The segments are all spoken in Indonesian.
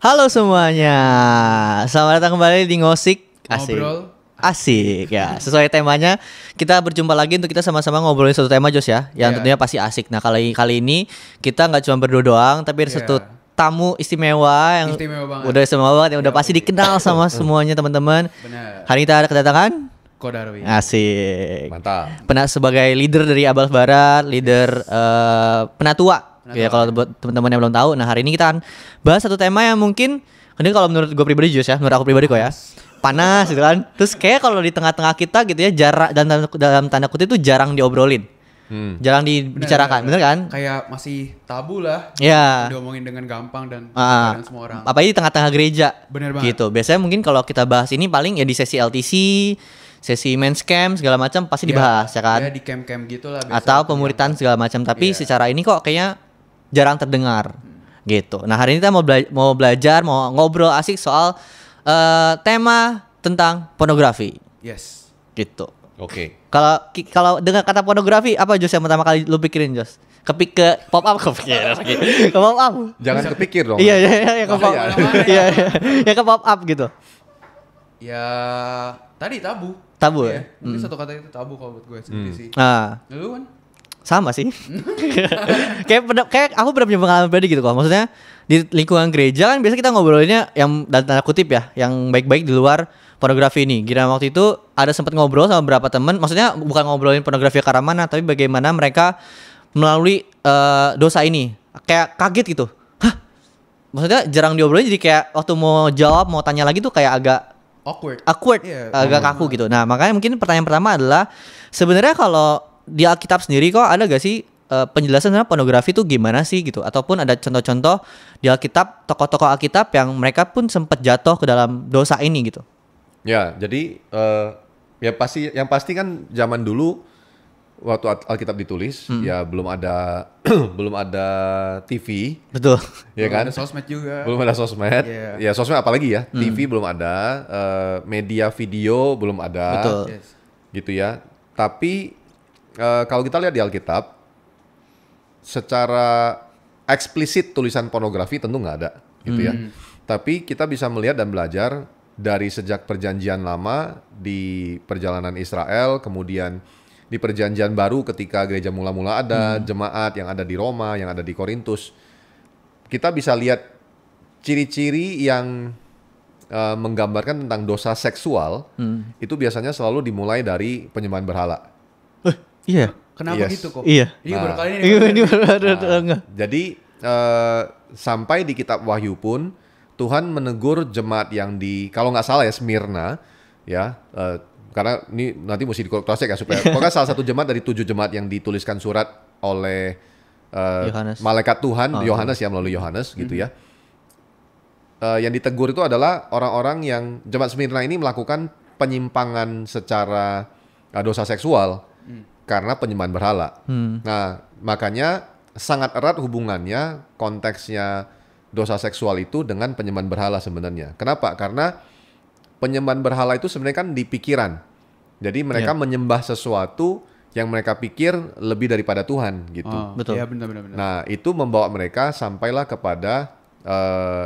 Halo semuanya, selamat datang kembali di Ngosik. Asik. Ngobrol. Asik ya, sesuai temanya kita berjumpa lagi untuk kita sama-sama ngobrolin satu tema Jos ya, yang Yeah. tentunya pasti asik. Nah kali ini kita nggak cuma berdua doang, tapi ada satu Yeah. tamu istimewa yang Istimewa banget. udah istimewa banget, yang udah Yeah, pasti oke. dikenal sama semuanya teman-teman. Benar. Hari ini kita ada kedatangan Kodarwi. asik. Mantap. Pernah sebagai leader dari Abal Barat, leader penatua. Ya kalau buat teman-teman yang belum tahu, nah hari ini kita akan bahas satu tema yang mungkin ini kalau menurut gue pribadi Jos ya, menurut aku pribadi kok ya, panas gitu kan. Terus kayak kalau di tengah-tengah kita gitu ya, jarak dan dalam tanda kutip itu jarang diobrolin, jarang dibicarakan, bener kan? Kayak masih tabu lah. Ya. Diomongin dengan gampang dan Ah, dengan semua orang. apalagi di tengah-tengah gereja. Bener banget. Gitu. Biasanya mungkin kalau kita bahas ini paling ya di sesi LTC, sesi men's camp segala macam pasti dibahas ya kan. Ya di camp-camp gitu lah. biasa Atau diangkat. pemuritan segala macam. Tapi Iya. secara ini kok kayaknya jarang terdengar. Gitu. Nah hari ini kita mau belajar, mau ngobrol asik soal tema tentang pornografi. Yes. Gitu. Oke. Kalau dengar kata pornografi apa Jos yang pertama kali lu pikirin Jos? Ke pop up kepikiran lagi. Ke pop up. Jangan kepikir dong. Iya yang ke pop. Bahaya. Iya yang ke pop up gitu. Ya tadi tabu. Tabu Iya. ya? Mungkin satu kata itu tabu kalau buat gue sendiri sih. Nah, Lu kan? sama sih. kayak aku pernah punya pengalaman pribadi gitu kok. Maksudnya di lingkungan gereja kan biasa kita ngobrolinnya yang dan tanda kutip ya, yang baik-baik di luar pornografi ini. Kira waktu itu ada sempat ngobrol sama beberapa teman, maksudnya bukan ngobrolin pornografi ke arah mana, tapi bagaimana mereka melalui dosa ini. Kayak kaget gitu. Hah? Maksudnya jarang diobrolin, jadi kayak waktu mau jawab, mau tanya lagi tuh kayak agak awkward, Iya, agak kaku gitu. Nah, makanya mungkin pertanyaan pertama adalah sebenarnya kalau di Alkitab sendiri kok ada gak sih penjelasan sebenarnya pornografi itu gimana sih gitu? Ataupun ada contoh-contoh di Alkitab, tokoh-tokoh Alkitab yang mereka pun sempat jatuh ke dalam dosa ini gitu. Ya, jadi yang pasti kan zaman dulu waktu Alkitab ditulis ya belum ada belum ada TV, Betul. ya kan? Ada sosmed juga. Belum ada sosmed. Iya. Ya sosmed apalagi ya? TV belum ada, media video belum ada. Betul. Yes. Gitu ya. Tapi kalau kita lihat di Alkitab, secara eksplisit tulisan pornografi tentu nggak ada, gitu ya. Tapi kita bisa melihat dan belajar dari sejak perjanjian lama di perjalanan Israel, kemudian di perjanjian baru ketika gereja mula-mula ada, jemaat yang ada di Roma, yang ada di Korintus. Kita bisa lihat ciri-ciri yang menggambarkan tentang dosa seksual, itu biasanya selalu dimulai dari penyembahan berhala. Iya. Kenapa Yes. gitu kok? Iya. Ini baru kali ini. Ini enggak. Jadi sampai di kitab Wahyu pun Tuhan menegur jemaat yang di, kalau nggak salah ya, Smyrna, ya, karena ini nanti mesti cross check ya supaya pokoknya salah satu jemaat dari 7 jemaat yang dituliskan surat oleh Yohanes. malaikat Tuhan, Yohanes ya, melalui Yohanes gitu ya. Yang ditegur itu adalah orang-orang yang jemaat Smyrna ini melakukan penyimpangan secara dosa seksual karena penyembahan berhala. Nah, makanya sangat erat hubungannya konteksnya dosa seksual itu dengan penyembahan berhala sebenarnya. Kenapa? Karena penyembahan berhala itu sebenarnya kan di pikiran. Jadi mereka menyembah sesuatu yang mereka pikir lebih daripada Tuhan gitu. Betul. Iya benar. Nah, itu membawa mereka sampailah kepada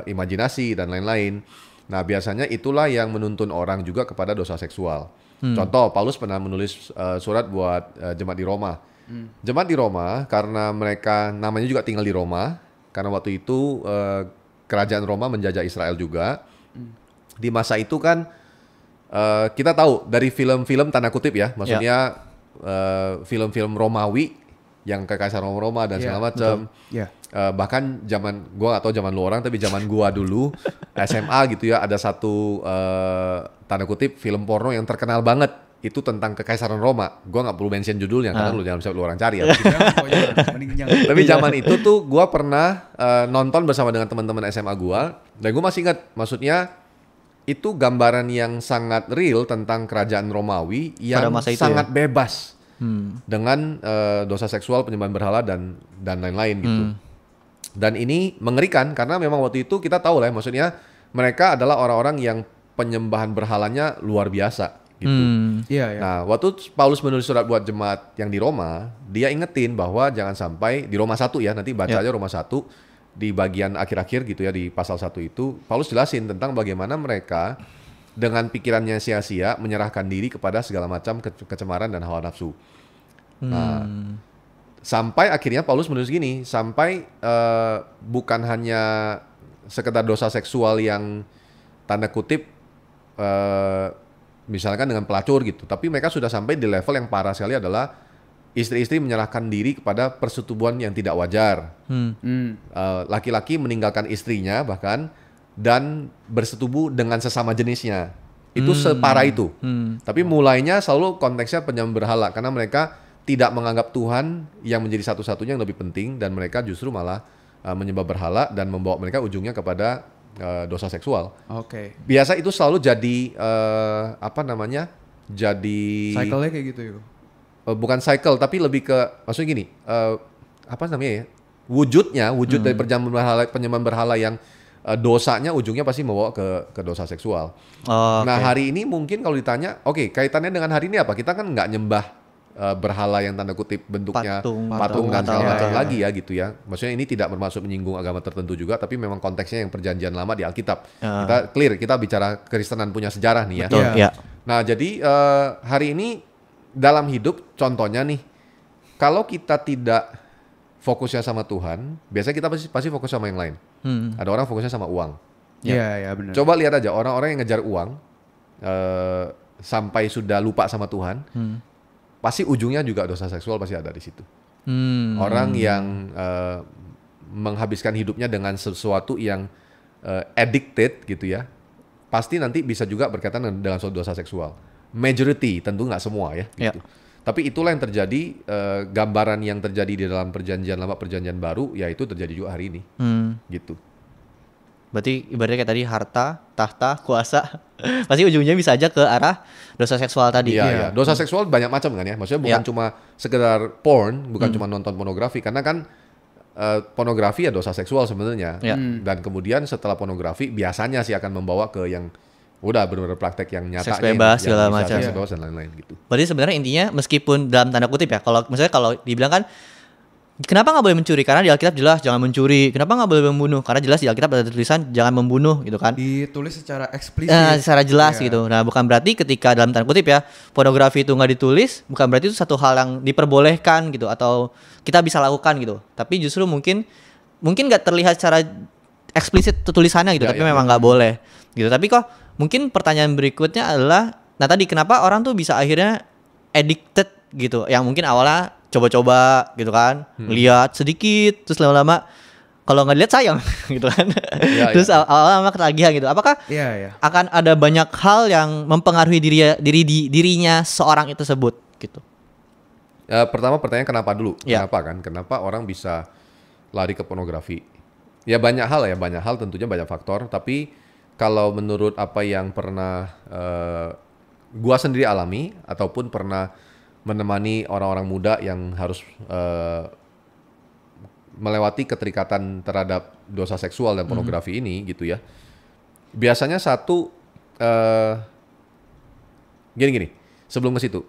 imajinasi dan lain-lain. Nah, biasanya itulah yang menuntun orang juga kepada dosa seksual. Contoh, Paulus pernah menulis surat buat jemaat di Roma. Jemaat di Roma, karena mereka namanya juga tinggal di Roma, karena waktu itu kerajaan Roma menjajah Israel juga. Di masa itu kan kita tahu dari film-film tanda kutip ya, maksudnya film-film Romawi yang kekaisaran Roma dan segala macam. Iya. Bahkan zaman gua nggak tahu zaman lu orang, tapi zaman gua dulu SMA gitu ya, ada satu tanda kutip film porno yang terkenal banget, itu tentang kekaisaran Roma. Gua nggak perlu mention judulnya karena lu jangan bisa lu orang cari ya. Mending jangan. Tapi zaman itu tuh gua pernah nonton bersama dengan teman-teman SMA gua, dan gua masih ingat, maksudnya itu gambaran yang sangat real tentang kerajaan Romawi yang Pada masa itu sangat bebas dengan dosa seksual, penyembahan berhala dan lain-lain gitu. Dan ini mengerikan karena memang waktu itu kita tahu lah ya, maksudnya mereka adalah orang-orang yang penyembahan berhalanya luar biasa gitu. Iya. Nah, waktu Paulus menulis surat buat jemaat yang di Roma, dia ingetin bahwa jangan sampai di Roma 1 ya, nanti baca aja Roma 1, di bagian akhir-akhir gitu ya di pasal 1 itu Paulus jelasin tentang bagaimana mereka dengan pikirannya sia-sia menyerahkan diri kepada segala macam kecemaran dan hawa nafsu. Nah, sampai akhirnya Paulus menulis gini, sampai bukan hanya sekedar dosa seksual yang tanda kutip misalkan dengan pelacur gitu, tapi mereka sudah sampai di level yang parah sekali adalah istri-istri menyerahkan diri kepada persetubuhan yang tidak wajar. Laki-laki meninggalkan istrinya bahkan dan bersetubuh dengan sesama jenisnya. Itu separah itu. Tapi mulainya selalu konteksnya penyembah berhala karena mereka tidak menganggap Tuhan yang menjadi satu-satunya yang lebih penting dan mereka justru malah menyembah berhala dan membawa mereka ujungnya kepada dosa seksual. Oke. Biasa itu selalu jadi jadi Cycle-nya kayak gitu ya. bukan cycle tapi lebih ke maksudnya gini, wujud dari penyembahan berhala yang dosanya ujungnya pasti membawa ke dosa seksual. Nah hari ini mungkin kalau ditanya, kaitannya dengan hari ini apa? Kita kan nggak nyembah berhala yang tanda kutip bentuknya patung dan segala macam lagi ya gitu ya. Maksudnya ini tidak bermaksud menyinggung agama tertentu juga, tapi memang konteksnya yang perjanjian lama di Alkitab. Kita clear, kita bicara Kristenan punya sejarah nih ya. Betul, ya. Nah jadi hari ini dalam hidup contohnya nih, kalau kita tidak fokusnya sama Tuhan, biasanya kita pasti fokus sama yang lain. Ada orang fokusnya sama uang. Iya, benar. Coba lihat aja orang-orang yang ngejar uang sampai sudah lupa sama Tuhan, pasti ujungnya juga dosa seksual pasti ada di situ. Orang yang menghabiskan hidupnya dengan sesuatu yang addicted gitu ya, pasti nanti bisa juga berkaitan dengan suatu dosa seksual. Majority, tentu nggak semua ya. Gitu. Tapi itulah yang terjadi, gambaran yang terjadi di dalam perjanjian lama, perjanjian baru, yaitu terjadi juga hari ini. Gitu. Berarti ibaratnya kayak tadi harta, tahta, kuasa, pasti ujungnya bisa aja ke arah dosa seksual tadi. Iya. Dosa seksual banyak macam kan ya. Maksudnya bukan cuma sekedar porn, bukan cuma nonton pornografi, karena kan pornografi ya dosa seksual sebenarnya. Dan kemudian setelah pornografi biasanya sih akan membawa ke yang udah benar-benar praktek yang nyata, seks bebas segala macam, seks bebas dan lain-lain gitu. Berarti sebenarnya intinya meskipun dalam tanda kutip ya, kalau misalnya kalau dibilang kan kenapa nggak boleh mencuri, karena di Alkitab jelas jangan mencuri. Kenapa nggak boleh membunuh, karena jelas di Alkitab ada tulisan jangan membunuh gitu kan, ditulis secara eksplisit, secara jelas gitu. Nah bukan berarti ketika dalam tanda kutip ya pornografi itu nggak ditulis, bukan berarti itu satu hal yang diperbolehkan gitu atau kita bisa lakukan gitu. Tapi justru mungkin nggak terlihat secara eksplisit tulisannya gitu, tapi memang nggak boleh gitu. Tapi kok mungkin pertanyaan berikutnya adalah, nah tadi kenapa orang tuh bisa akhirnya addicted gitu, yang mungkin awalnya coba-coba gitu kan, lihat sedikit, terus lama-lama kalau nggak lihat sayang gitu kan, terus awalnya ketagihan gitu. Apakah akan ada banyak hal yang mempengaruhi dirinya seorang itu tersebut gitu? Pertama pertanyaan kenapa dulu? Kenapa orang bisa lari ke pornografi? Ya banyak hal tentunya banyak faktor, tapi kalau menurut apa yang pernah gua sendiri alami ataupun pernah menemani orang-orang muda yang harus melewati keterikatan terhadap dosa seksual dan pornografi ini gitu ya. Biasanya satu gini, sebelum ke situ.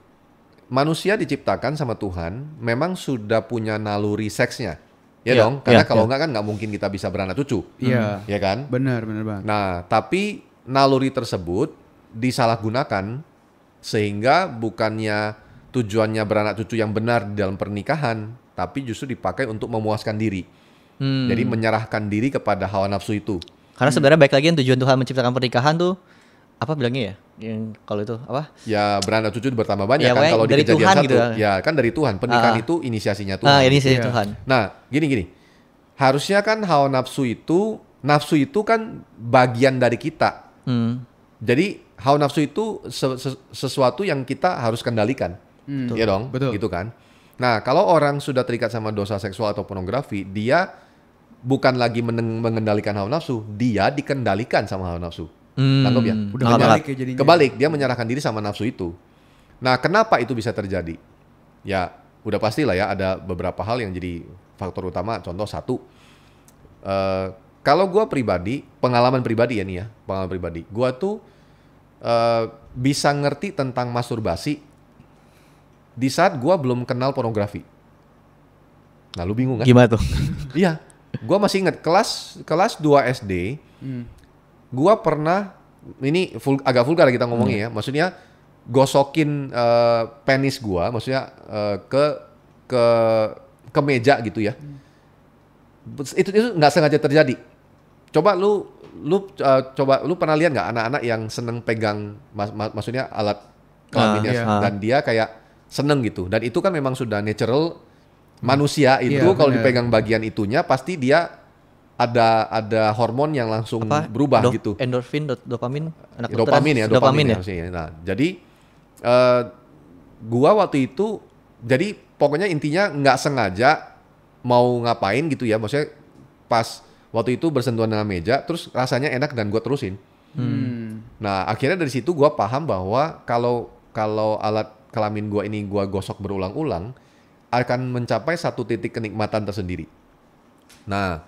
Manusia diciptakan sama Tuhan memang sudah punya naluri seksnya. Ya dong, karena kalau enggak kan nggak mungkin kita bisa beranak cucu. Iya. Ya kan? Benar banget. Nah, tapi naluri tersebut disalahgunakan sehingga bukannya tujuannya beranak cucu yang benar di dalam pernikahan, tapi justru dipakai untuk memuaskan diri. Jadi menyerahkan diri kepada hawa nafsu itu. Karena sebenarnya baik lagi yang tujuan Tuhan menciptakan pernikahan tuh apa bilangnya ya? Yang kalau itu apa? Ya beranak cucu bertambah banyak Ya, kan kalau di dari kejadian Tuhan 1. gitu. Ya kan dari Tuhan. Pernikahan itu inisiasinya Tuhan. Inisiasi Tuhan. Nah, gini. Harusnya kan hawa nafsu itu kan bagian dari kita. Jadi hawa nafsu itu sesuatu yang kita harus kendalikan. Ya dong, betul. Gitu kan. Nah, kalau orang sudah terikat sama dosa seksual atau pornografi, dia bukan lagi mengendalikan hawa nafsu, dia dikendalikan sama hawa nafsu. Tangkap ya? Udah kebalik, dia menyerahkan diri sama nafsu itu. Nah, kenapa itu bisa terjadi? Ya, udah pastilah ya, ada beberapa hal yang jadi faktor utama. Contoh satu, kalau gue pribadi, pengalaman pribadi, gue tuh bisa ngerti tentang masturbasi di saat gue belum kenal pornografi. Nah, lu bingung kan? Gimana tuh? Iya, Gua masih ingat kelas 2 SD. Gua pernah ini agak vulgar kita ngomongnya ya. Maksudnya gosokin penis gua, maksudnya ke meja gitu ya. Itu nggak sengaja terjadi. Coba lu pernah lihat nggak anak-anak yang seneng pegang maksudnya alat kelaminnya dan dia kayak seneng gitu. Dan itu kan memang sudah natural manusia itu kalau dipegang bagian itunya pasti dia ada hormon yang langsung berubah gitu. Endorfin, dopamin, dopamin ya. Nah, jadi gua waktu itu jadi pokoknya intinya nggak sengaja mau ngapain gitu ya, maksudnya pas waktu itu bersentuhan dengan meja, terus rasanya enak dan gue terusin. Nah akhirnya dari situ gue paham bahwa kalau alat kelamin gue ini gue gosok berulang-ulang akan mencapai satu titik kenikmatan tersendiri. Nah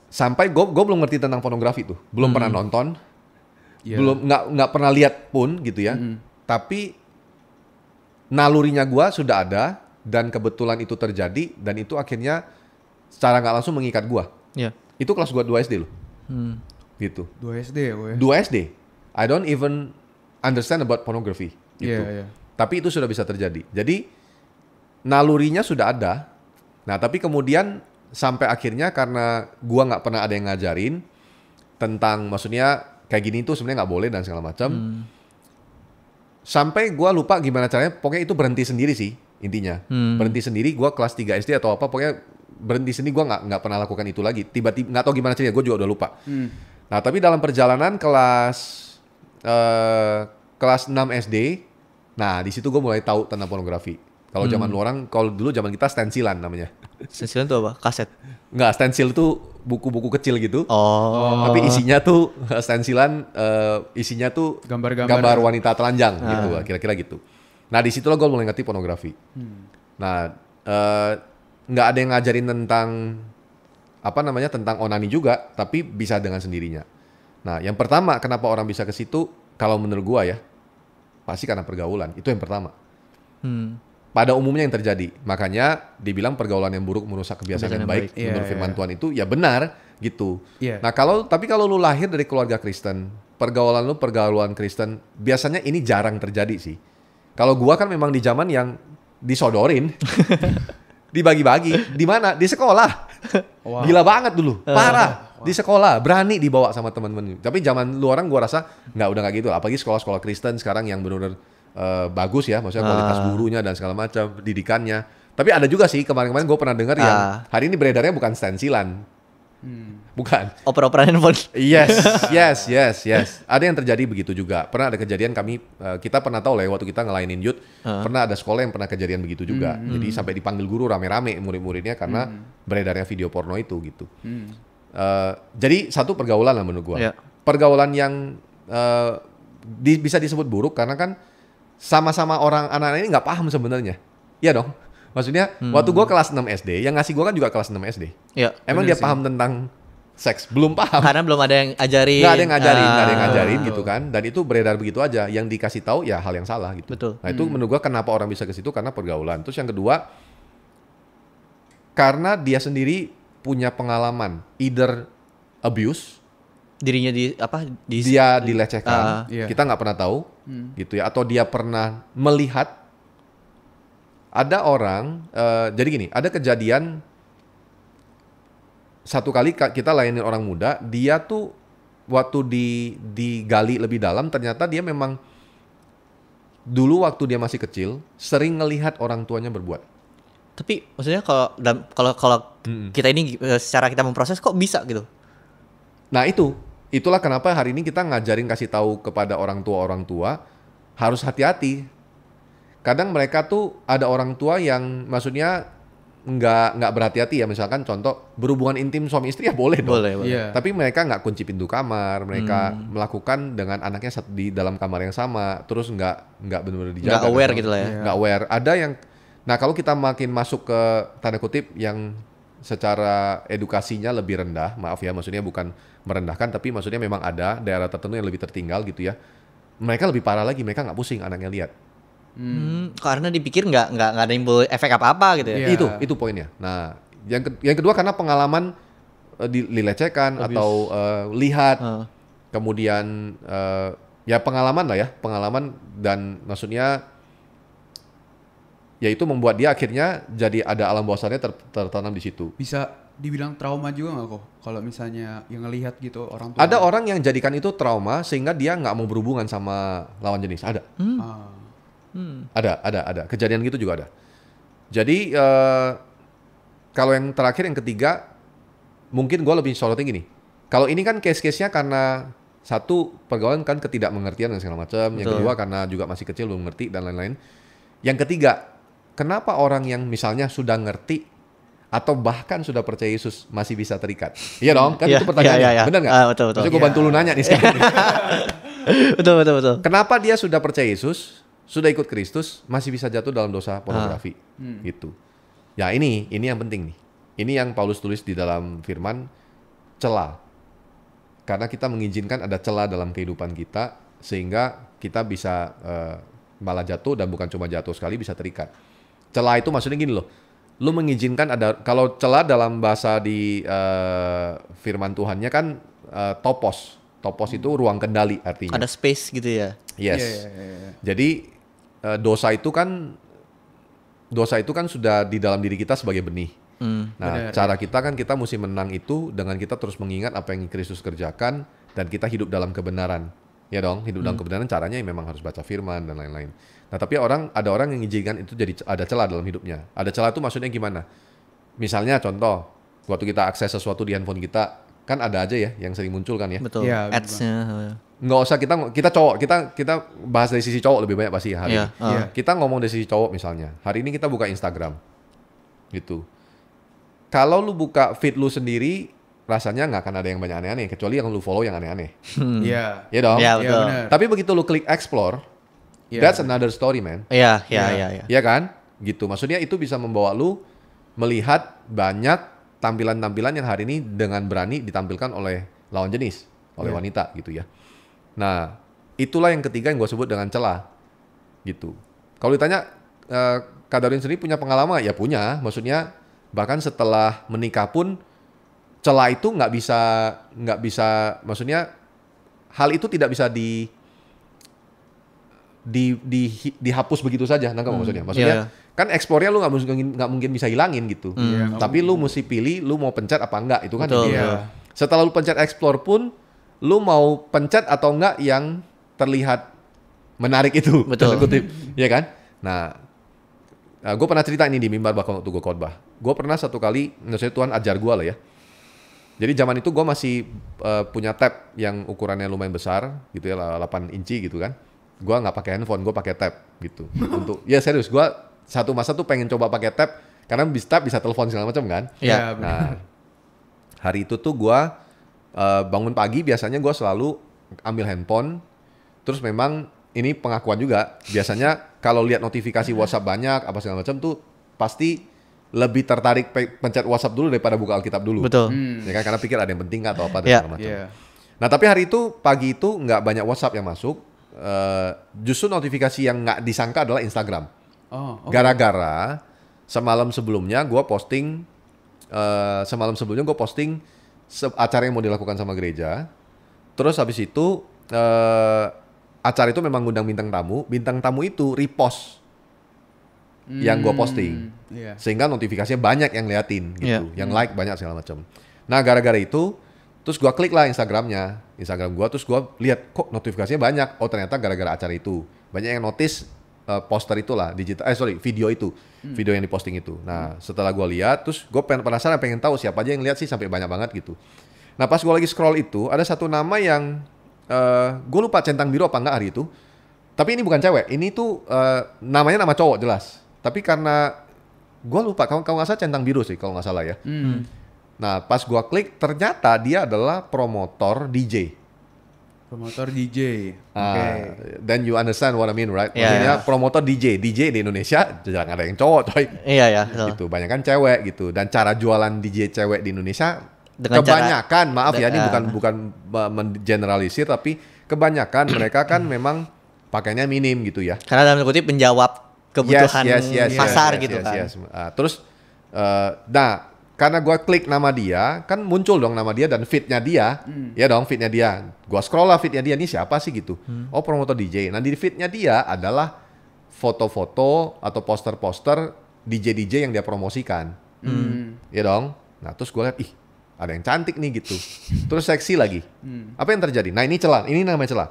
sampai gue belum ngerti tentang pornografi tuh, belum pernah nonton, belum nggak pernah lihat pun gitu ya. Tapi nalurinya gue sudah ada. Dan kebetulan itu terjadi dan itu akhirnya secara nggak langsung mengikat gua. Iya. Itu kelas gua 2 SD loh. Gitu. 2 SD ya, ya? 2 SD. I don't even understand about pornography gitu. Tapi itu sudah bisa terjadi. Jadi nalurinya sudah ada. Nah, tapi kemudian sampai akhirnya karena gua nggak pernah ada yang ngajarin tentang maksudnya kayak gini tuh sebenarnya nggak boleh dan segala macam. Sampai gua lupa gimana caranya, pokoknya itu berhenti sendiri sih. Intinya berhenti sendiri. Gue kelas 3 SD atau apa, pokoknya berhenti sendiri. Gue nggak pernah lakukan itu lagi. Tiba-tiba nggak tahu gimana caranya, gue juga udah lupa. Nah tapi dalam perjalanan kelas 6 SD, nah di situ gue mulai tahu tentang pornografi. Kalau zaman orang, kalau dulu zaman kita stensilan namanya. Stensilan itu apa? Kaset? Nggak, stensil tuh buku-buku kecil gitu. Oh. Tapi isinya tuh stensilan, isinya tuh gambar wanita telanjang gitu, kira-kira gitu. Nah di situ gue mulai ngerti pornografi. Nah nggak ada yang ngajarin tentang tentang onani juga, tapi bisa dengan sendirinya. Nah yang pertama kenapa orang bisa ke situ, kalau menurut gue ya pasti karena pergaulan. Itu yang pertama. Pada umumnya yang terjadi. Makanya dibilang pergaulan yang buruk merusak kebiasaan yang baik. Menurut firman Tuhan itu ya benar gitu. Nah kalau lu lahir dari keluarga Kristen, pergaulan lu pergaulan Kristen, biasanya ini jarang terjadi sih. Kalau gua kan memang di zaman yang disodorin, dibagi-bagi, di mana? Di sekolah. Gila banget dulu, parah. Di sekolah, berani dibawa sama teman-teman. Tapi zaman lu orang gua rasa udah nggak gitu. Apalagi sekolah-sekolah Kristen sekarang yang benar-benar bagus ya, maksudnya kualitas gurunya dan segala macam, didikannya. Tapi ada juga sih kemarin-kemarin gua pernah dengar yang hari ini beredarnya bukan stensilan. Bukan. Oper-operan handphone. Yes. Ada yang terjadi begitu juga. Pernah ada kejadian kita pernah tahu lah ya, waktu kita ngelainin youth, pernah ada sekolah yang pernah kejadian begitu juga. Jadi sampai dipanggil guru rame-rame murid-muridnya karena beredarnya video porno itu gitu. Jadi satu pergaulan lah menurut gua. Pergaulan yang bisa disebut buruk karena kan sama-sama orang anak-anak ini nggak paham sebenarnya. Iya dong. Maksudnya waktu gue kelas 6 SD, yang ngasih gue kan juga kelas 6 SD. Iya. Emang dia paham tentang seks? Belum paham. Karena belum ada yang ajarin. Nggak ada yang ngajarin gitu kan. Dan itu beredar begitu aja. Yang dikasih tahu ya hal yang salah gitu. Betul. Nah itu menurut gue kenapa orang bisa ke situ, karena pergaulan. Terus yang kedua, karena dia sendiri punya pengalaman either abuse, dirinya dia dilecehkan, kita nggak pernah tahu gitu ya, atau dia pernah melihat. Ada orang, jadi gini, ada kejadian satu kali kita layanin orang muda, dia tuh waktu digali lebih dalam, ternyata dia memang dulu waktu dia masih kecil sering ngelihat orang tuanya berbuat. Tapi maksudnya kalau kita ini secara kita memproses kok bisa gitu? Nah itulah kenapa hari ini kita ngajarin, kasih tahu kepada orang tua harus hati-hati. Kadang mereka tuh ada orang tua yang maksudnya nggak berhati-hati ya, misalkan contoh berhubungan intim suami istri ya boleh dong. Boleh. Tapi mereka nggak kunci pintu kamar, mereka melakukan dengan anaknya di dalam kamar yang sama, terus nggak benar-benar dijaga. Nggak aware gitu lah ya. Nggak aware. Ada yang, nah kalau kita makin masuk ke tanda kutip yang secara edukasinya lebih rendah, maaf ya, maksudnya bukan merendahkan, tapi maksudnya memang ada daerah tertentu yang lebih tertinggal gitu ya. Mereka lebih parah lagi, mereka nggak pusing anaknya lihat. Karena dipikir nggak ada timbul efek apa-apa gitu ya. Itu poinnya. Nah, yang kedua karena pengalaman dilecehkan atau lihat, kemudian ya pengalaman lah ya, pengalaman, dan maksudnya ya itu membuat dia akhirnya jadi ada alam bawah sadarnya tertanam di situ. Bisa dibilang trauma juga nggak kok? Kalau misalnya yang ngelihat gitu orang tua. Ada orang yang jadikan itu trauma sehingga dia nggak mau berhubungan sama lawan jenis. Ada. Ah. Ada. Kejadian gitu juga ada. Jadi kalau yang terakhir, yang ketiga, mungkin gue lebih sorotin gini. Kalau ini kan case-case-nya karena satu, pergaulan kan ketidakmengertian dan segala macam. Yang kedua karena juga masih kecil, belum ngerti dan lain-lain. Yang ketiga, kenapa orang yang misalnya sudah ngerti atau bahkan sudah percaya Yesus masih bisa terikat? Iya dong, kan itu pertanyaannya. Benar nggak? Betul. Maksudnya gue bantu lu nanya nih sekarang. Betul. Kenapa dia sudah percaya Yesus, sudah ikut Kristus, masih bisa jatuh dalam dosa pornografi? Gitu. Ya ini yang penting nih. Ini yang Paulus tulis di dalam firman, celah. Karena kita mengizinkan ada celah dalam kehidupan kita, sehingga kita bisa malah jatuh, dan bukan cuma jatuh sekali, bisa terikat. Celah itu maksudnya gini loh. Lu mengizinkan ada, kalau celah dalam bahasa di firman Tuhannya kan topos. Topos itu ruang kendali artinya. Ada space gitu ya. Yes. Iya. Jadi dosa itu kan sudah di dalam diri kita sebagai benih. Nah, Benar, cara kita kan kita mesti menang itu dengan kita terus mengingat apa yang Kristus kerjakan, dan kita hidup dalam kebenaran. Ya dong, hidup dalam kebenaran caranya memang harus baca firman dan lain-lain. Nah, tapi ada orang yang mengizinkan itu jadi ada celah dalam hidupnya. Ada celah itu maksudnya gimana? Misalnya contoh, waktu kita akses sesuatu di handphone kita, kan ada aja ya yang sering muncul kan ya. Betul. Iya, Ads-nya. Nggak usah kita cowok, kita bahas dari sisi cowok lebih banyak pasti ya hari Iya. ini. Iya. Kita ngomong dari sisi cowok misalnya. Hari ini kita buka Instagram. Gitu. Kalau lu buka feed lu sendiri, rasanya nggak akan ada yang banyak aneh-aneh, kecuali yang lu follow yang aneh-aneh. Iya. Iya dong? Iya, Iya, betul. benar. Tapi begitu lu klik explore, Iya. that's another story, man. Iya. Iya kan? Gitu. Maksudnya itu bisa membawa lu melihat banyak tampilan-tampilan yang hari ini dengan berani ditampilkan oleh lawan jenis, oleh wanita gitu ya. Nah, itulah yang ketiga yang gue sebut dengan celah. Gitu. Kalau ditanya, Kak Darwin sendiri punya pengalaman? Ya punya. Maksudnya bahkan setelah menikah pun celah itu nggak bisa, maksudnya hal itu tidak bisa dihapus begitu saja, nangkep maksudnya? Maksudnya kan eksplornya lu nggak mungkin bisa hilangin gitu. Tapi lu mesti pilih, lu mau pencet apa enggak, itu kan. Betul. Iya. Setelah lu pencet explore pun, lu mau pencet atau enggak yang terlihat menarik itu, Betul. tanda kutip, ya kan? Nah, gue pernah cerita ini di mimbar waktu gue khotbah. Gue pernah satu kali, maksudnya Tuhan ajar gue lah ya. Jadi zaman itu gue masih punya tab yang ukurannya lumayan besar, gitu ya, 8 inci gitu kan. Gue nggak pakai handphone, gue pakai tab gitu. Untuk, ya serius, gue satu masa tuh pengen coba pakai tab, karena tab bisa telepon segala macam kan. Iya. Nah, hari itu tuh gue bangun pagi, biasanya gue selalu ambil handphone. Terus memang ini pengakuan juga, biasanya kalau lihat notifikasi WhatsApp banyak apa segala macam tuh pasti lebih tertarik pencet WhatsApp dulu daripada buka Alkitab dulu. Betul. Ya kan, karena pikir ada yang penting atau apa dan Iya. segala macam. Iya. Nah, tapi hari itu pagi itu nggak banyak WhatsApp yang masuk. Justru notifikasi yang nggak disangka adalah Instagram. Oh, oke. Gara-gara semalam sebelumnya gue posting acara yang mau dilakukan sama gereja. Terus habis itu acara itu memang ngundang bintang tamu itu repost yang gue posting, Iya. sehingga notifikasinya banyak yang liatin gitu, Iya. yang like banyak segala macam. Nah, gara-gara itu, terus gue klik lah Instagram gue, terus gue lihat kok notifikasinya banyak. Oh, ternyata gara-gara acara itu banyak yang notice poster itulah video itu, video yang diposting itu. Nah, setelah gue lihat, terus gue penasaran, pengen tahu siapa aja yang lihat sih sampai banyak banget gitu. Nah, pas gue lagi scroll itu, ada satu nama yang gue lupa centang biru apa enggak hari itu. Tapi ini bukan cewek, ini tuh namanya nama cowok jelas. Tapi karena gue lupa, kalau nggak salah centang biru sih kalau nggak salah ya. Nah, pas gue klik, ternyata dia adalah promotor DJ. Promotor DJ. Oke. Then you understand what I mean, right? Yeah. Maksudnya promotor DJ di Indonesia jarang ada yang cowok, coy. Iya ya. betul. Gitu, banyak kan cewek gitu. Dan cara jualan DJ cewek di Indonesia Dengan kebanyakan, maaf ya, ini cara- bukan mengeneralisir, tapi kebanyakan mereka kan memang pakainya minim gitu ya. Karena dalam kutip menjawab kebutuhan pasar gitu kan. Terus, nah karena gua klik nama dia, kan muncul dong nama dia dan feed-nya dia. Ya dong, feed-nya dia. Gua scroll lah feed-nya dia, ini siapa sih gitu. Oh, promotor DJ. Nah, di feed-nya dia adalah foto-foto atau poster-poster DJ-DJ yang dia promosikan. Ya dong. Nah, terus gua lihat, ih, ada yang cantik nih gitu. Terus seksi lagi. Apa yang terjadi? Nah, ini celah. Ini namanya celah.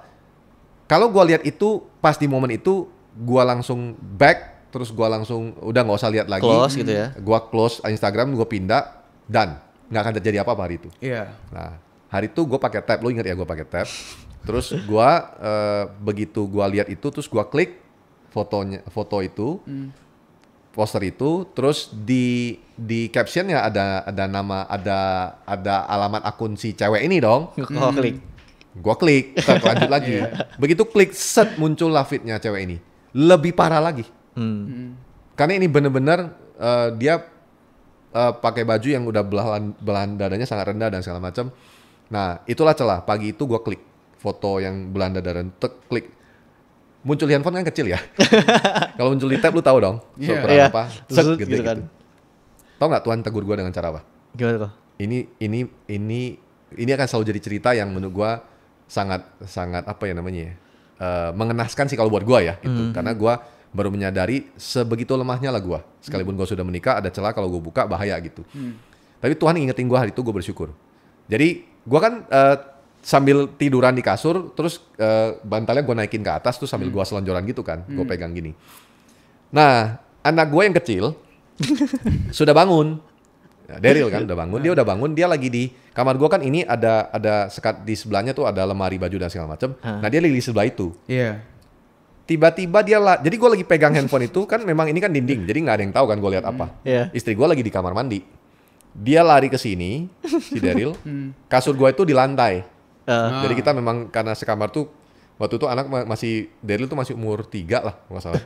Kalau gua lihat itu pas di momen itu, gua langsung back. Terus gua langsung udah nggak usah lihat lagi. Close gitu ya. Gua close Instagram, gua pindah dan nggak akan terjadi apa-apa hari itu. Iya. Nah, hari itu gua pakai tab. Lo inget ya gua pakai tab. Terus gua begitu gua lihat itu, terus gua klik foto itu, poster itu, terus di captionnya ada nama, ada alamat akun si cewek ini dong. Gua klik. Gua klik, lanjut lagi. Begitu klik, set muncullah feed-nya cewek ini. Lebih parah lagi. Karena ini bener-bener dia pakai baju yang udah belahan dadanya sangat rendah dan segala macam. Nah, itulah celah. Pagi itu gue klik foto yang belahan dada dan klik. Muncul di handphone kan kecil ya. Kalau muncul di tab lu tahu dong. Ukuran apa? Set gede gitu. Tahu nggak Tuhan tegur gue dengan cara apa? Gimana kok? Ini akan selalu jadi cerita yang menurut gue sangat apa ya namanya ya? Mengenaskan sih kalau buat gue ya. Gitu. Karena gue baru menyadari sebegitu lemahnya lah gue. Sekalipun gue sudah menikah, ada celah kalau gue buka bahaya gitu. Tapi Tuhan ingetin gue hari itu, gue bersyukur. Jadi gue kan sambil tiduran di kasur, terus bantalnya gue naikin ke atas, terus sambil gue selonjoran gitu kan, gue pegang gini. Nah, anak gue yang kecil sudah bangun. Daryl kan udah bangun, dia lagi di kamar gue kan ini ada sekat di sebelahnya tuh ada lemari baju dan segala macam. Nah dia lagi di sebelah itu. Iya. Tiba-tiba jadi gue lagi pegang handphone itu kan memang ini kan dinding, jadi nggak ada yang tahu kan gue lihat apa. Istri gue lagi di kamar mandi, dia lari ke sini, si Daryl, kasur gue itu di lantai. Jadi kita memang karena sekamar tuh waktu itu anak Daryl tuh masih umur 3 lah, nggak salah.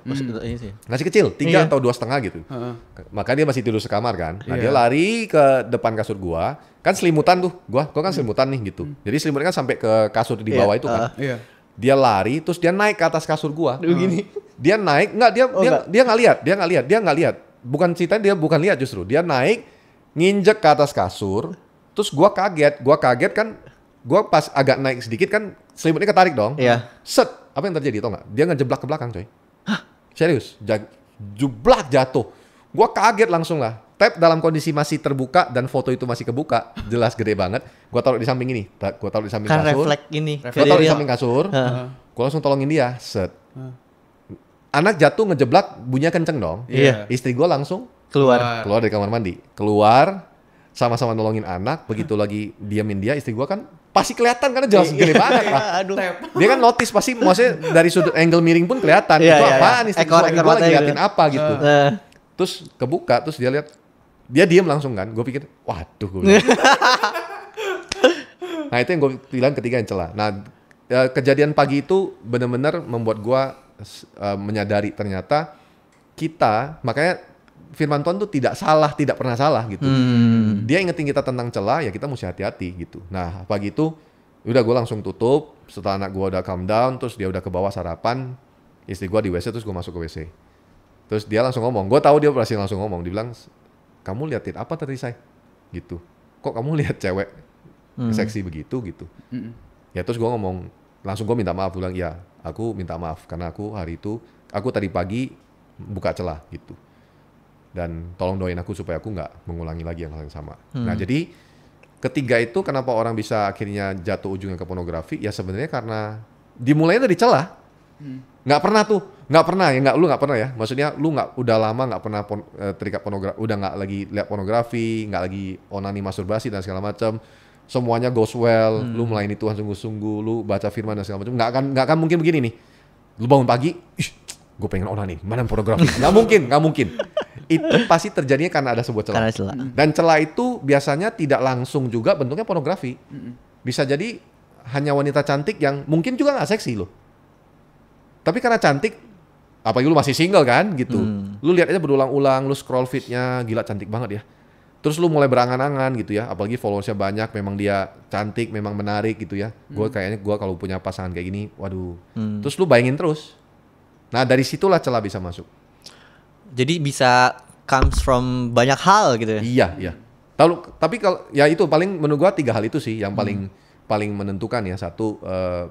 Masih kecil, 3 atau 2,5 gitu. Maka dia masih tidur sekamar kan. Nah dia lari ke depan kasur gue, kan selimutan tuh, gue kan selimutan nih gitu. Jadi selimutnya kan sampai ke kasur di bawah itu kan. Dia lari, terus dia naik ke atas kasur gua. Gini. Dia naik, dia nggak lihat. Bukan ceritanya dia bukan lihat justru. Dia naik, nginjek ke atas kasur, terus gua kaget kan, gua pas agak naik sedikit kan selimutnya ketarik dong. Iya. Set, apa yang terjadi tau nggak? Dia ngejeblak ke belakang coy. Hah? Serius, jublak jatuh. Gua kaget langsung lah. Tab dalam kondisi masih terbuka dan foto itu masih kebuka, jelas gede banget. Gua taruh di samping ini, gua taruh di samping kan kasur. Refleks ini. Gua taruh di samping kasur. Gua langsung tolongin dia, set. Anak jatuh ngejeblak, bunyinya kenceng dong. Iya. Istri gua langsung Keluar dari kamar mandi, keluar sama-sama nolongin anak. Begitu lagi diamin dia, istri gua kan pasti kelihatan karena jelas gede banget lah. Aduh. Dia kan notice pasti, maksudnya dari sudut angle miring pun kelihatan. Itu apaan istri gua lagi ngeliatin apa gitu. Terus kebuka, terus dia lihat. Dia diam langsung kan, gue pikir, waduh gue bilang. Nah itu yang gue bilang ketiga yang celah. Nah kejadian pagi itu benar-benar membuat gue menyadari ternyata kita, makanya firman Tuhan tuh tidak pernah salah gitu. Dia ingetin kita tentang celah, ya kita mesti hati-hati gitu. Nah pagi itu, udah gue langsung tutup, setelah anak gue udah calm down, terus dia udah ke bawah sarapan, istri gue di WC, terus gue masuk ke WC. Terus dia langsung ngomong, gue tahu dia pasti langsung ngomong, dia bilang, kamu liatin apa tadi say? Gitu. Kok kamu lihat cewek seksi begitu gitu? Ya terus gue ngomong, langsung gue minta maaf, bilang ya aku minta maaf karena aku hari itu, aku tadi pagi buka celah gitu. Dan tolong doain aku supaya aku nggak mengulangi lagi yang hal yang sama. Nah jadi ketiga itu kenapa orang bisa akhirnya jatuh ujungnya ke pornografi? Ya sebenarnya karena dimulainya dari celah. Nggak pernah ya, lu nggak pernah ya, maksudnya lu udah lama nggak pernah terikat pornografi, udah nggak lagi lihat pornografi, nggak lagi onani masturbasi dan segala macam, semuanya goes well, lu melayani Tuhan sungguh-sungguh, lu baca firman dan segala macam, nggak akan mungkin begini nih, lu bangun pagi, gue pengen onani, mana pornografi, nggak mungkin, itu pasti terjadinya karena ada sebuah celah, dan celah itu biasanya tidak langsung juga bentuknya pornografi, bisa jadi hanya wanita cantik yang mungkin juga nggak seksi loh. Tapi karena cantik, apalagi lu masih single kan gitu. Lu lihat aja berulang-ulang, lu scroll feed-nya, gila cantik banget ya. Terus lu mulai berangan-angan gitu ya, apalagi followersnya banyak, memang dia cantik, memang menarik gitu ya. Gue kalau punya pasangan kayak gini, waduh. Terus lu bayangin terus. Nah dari situlah celah bisa masuk. Jadi bisa comes from banyak hal gitu ya? Iya. Tapi kalau ya itu paling menurut gua 3 hal itu sih yang paling menentukan ya. Satu,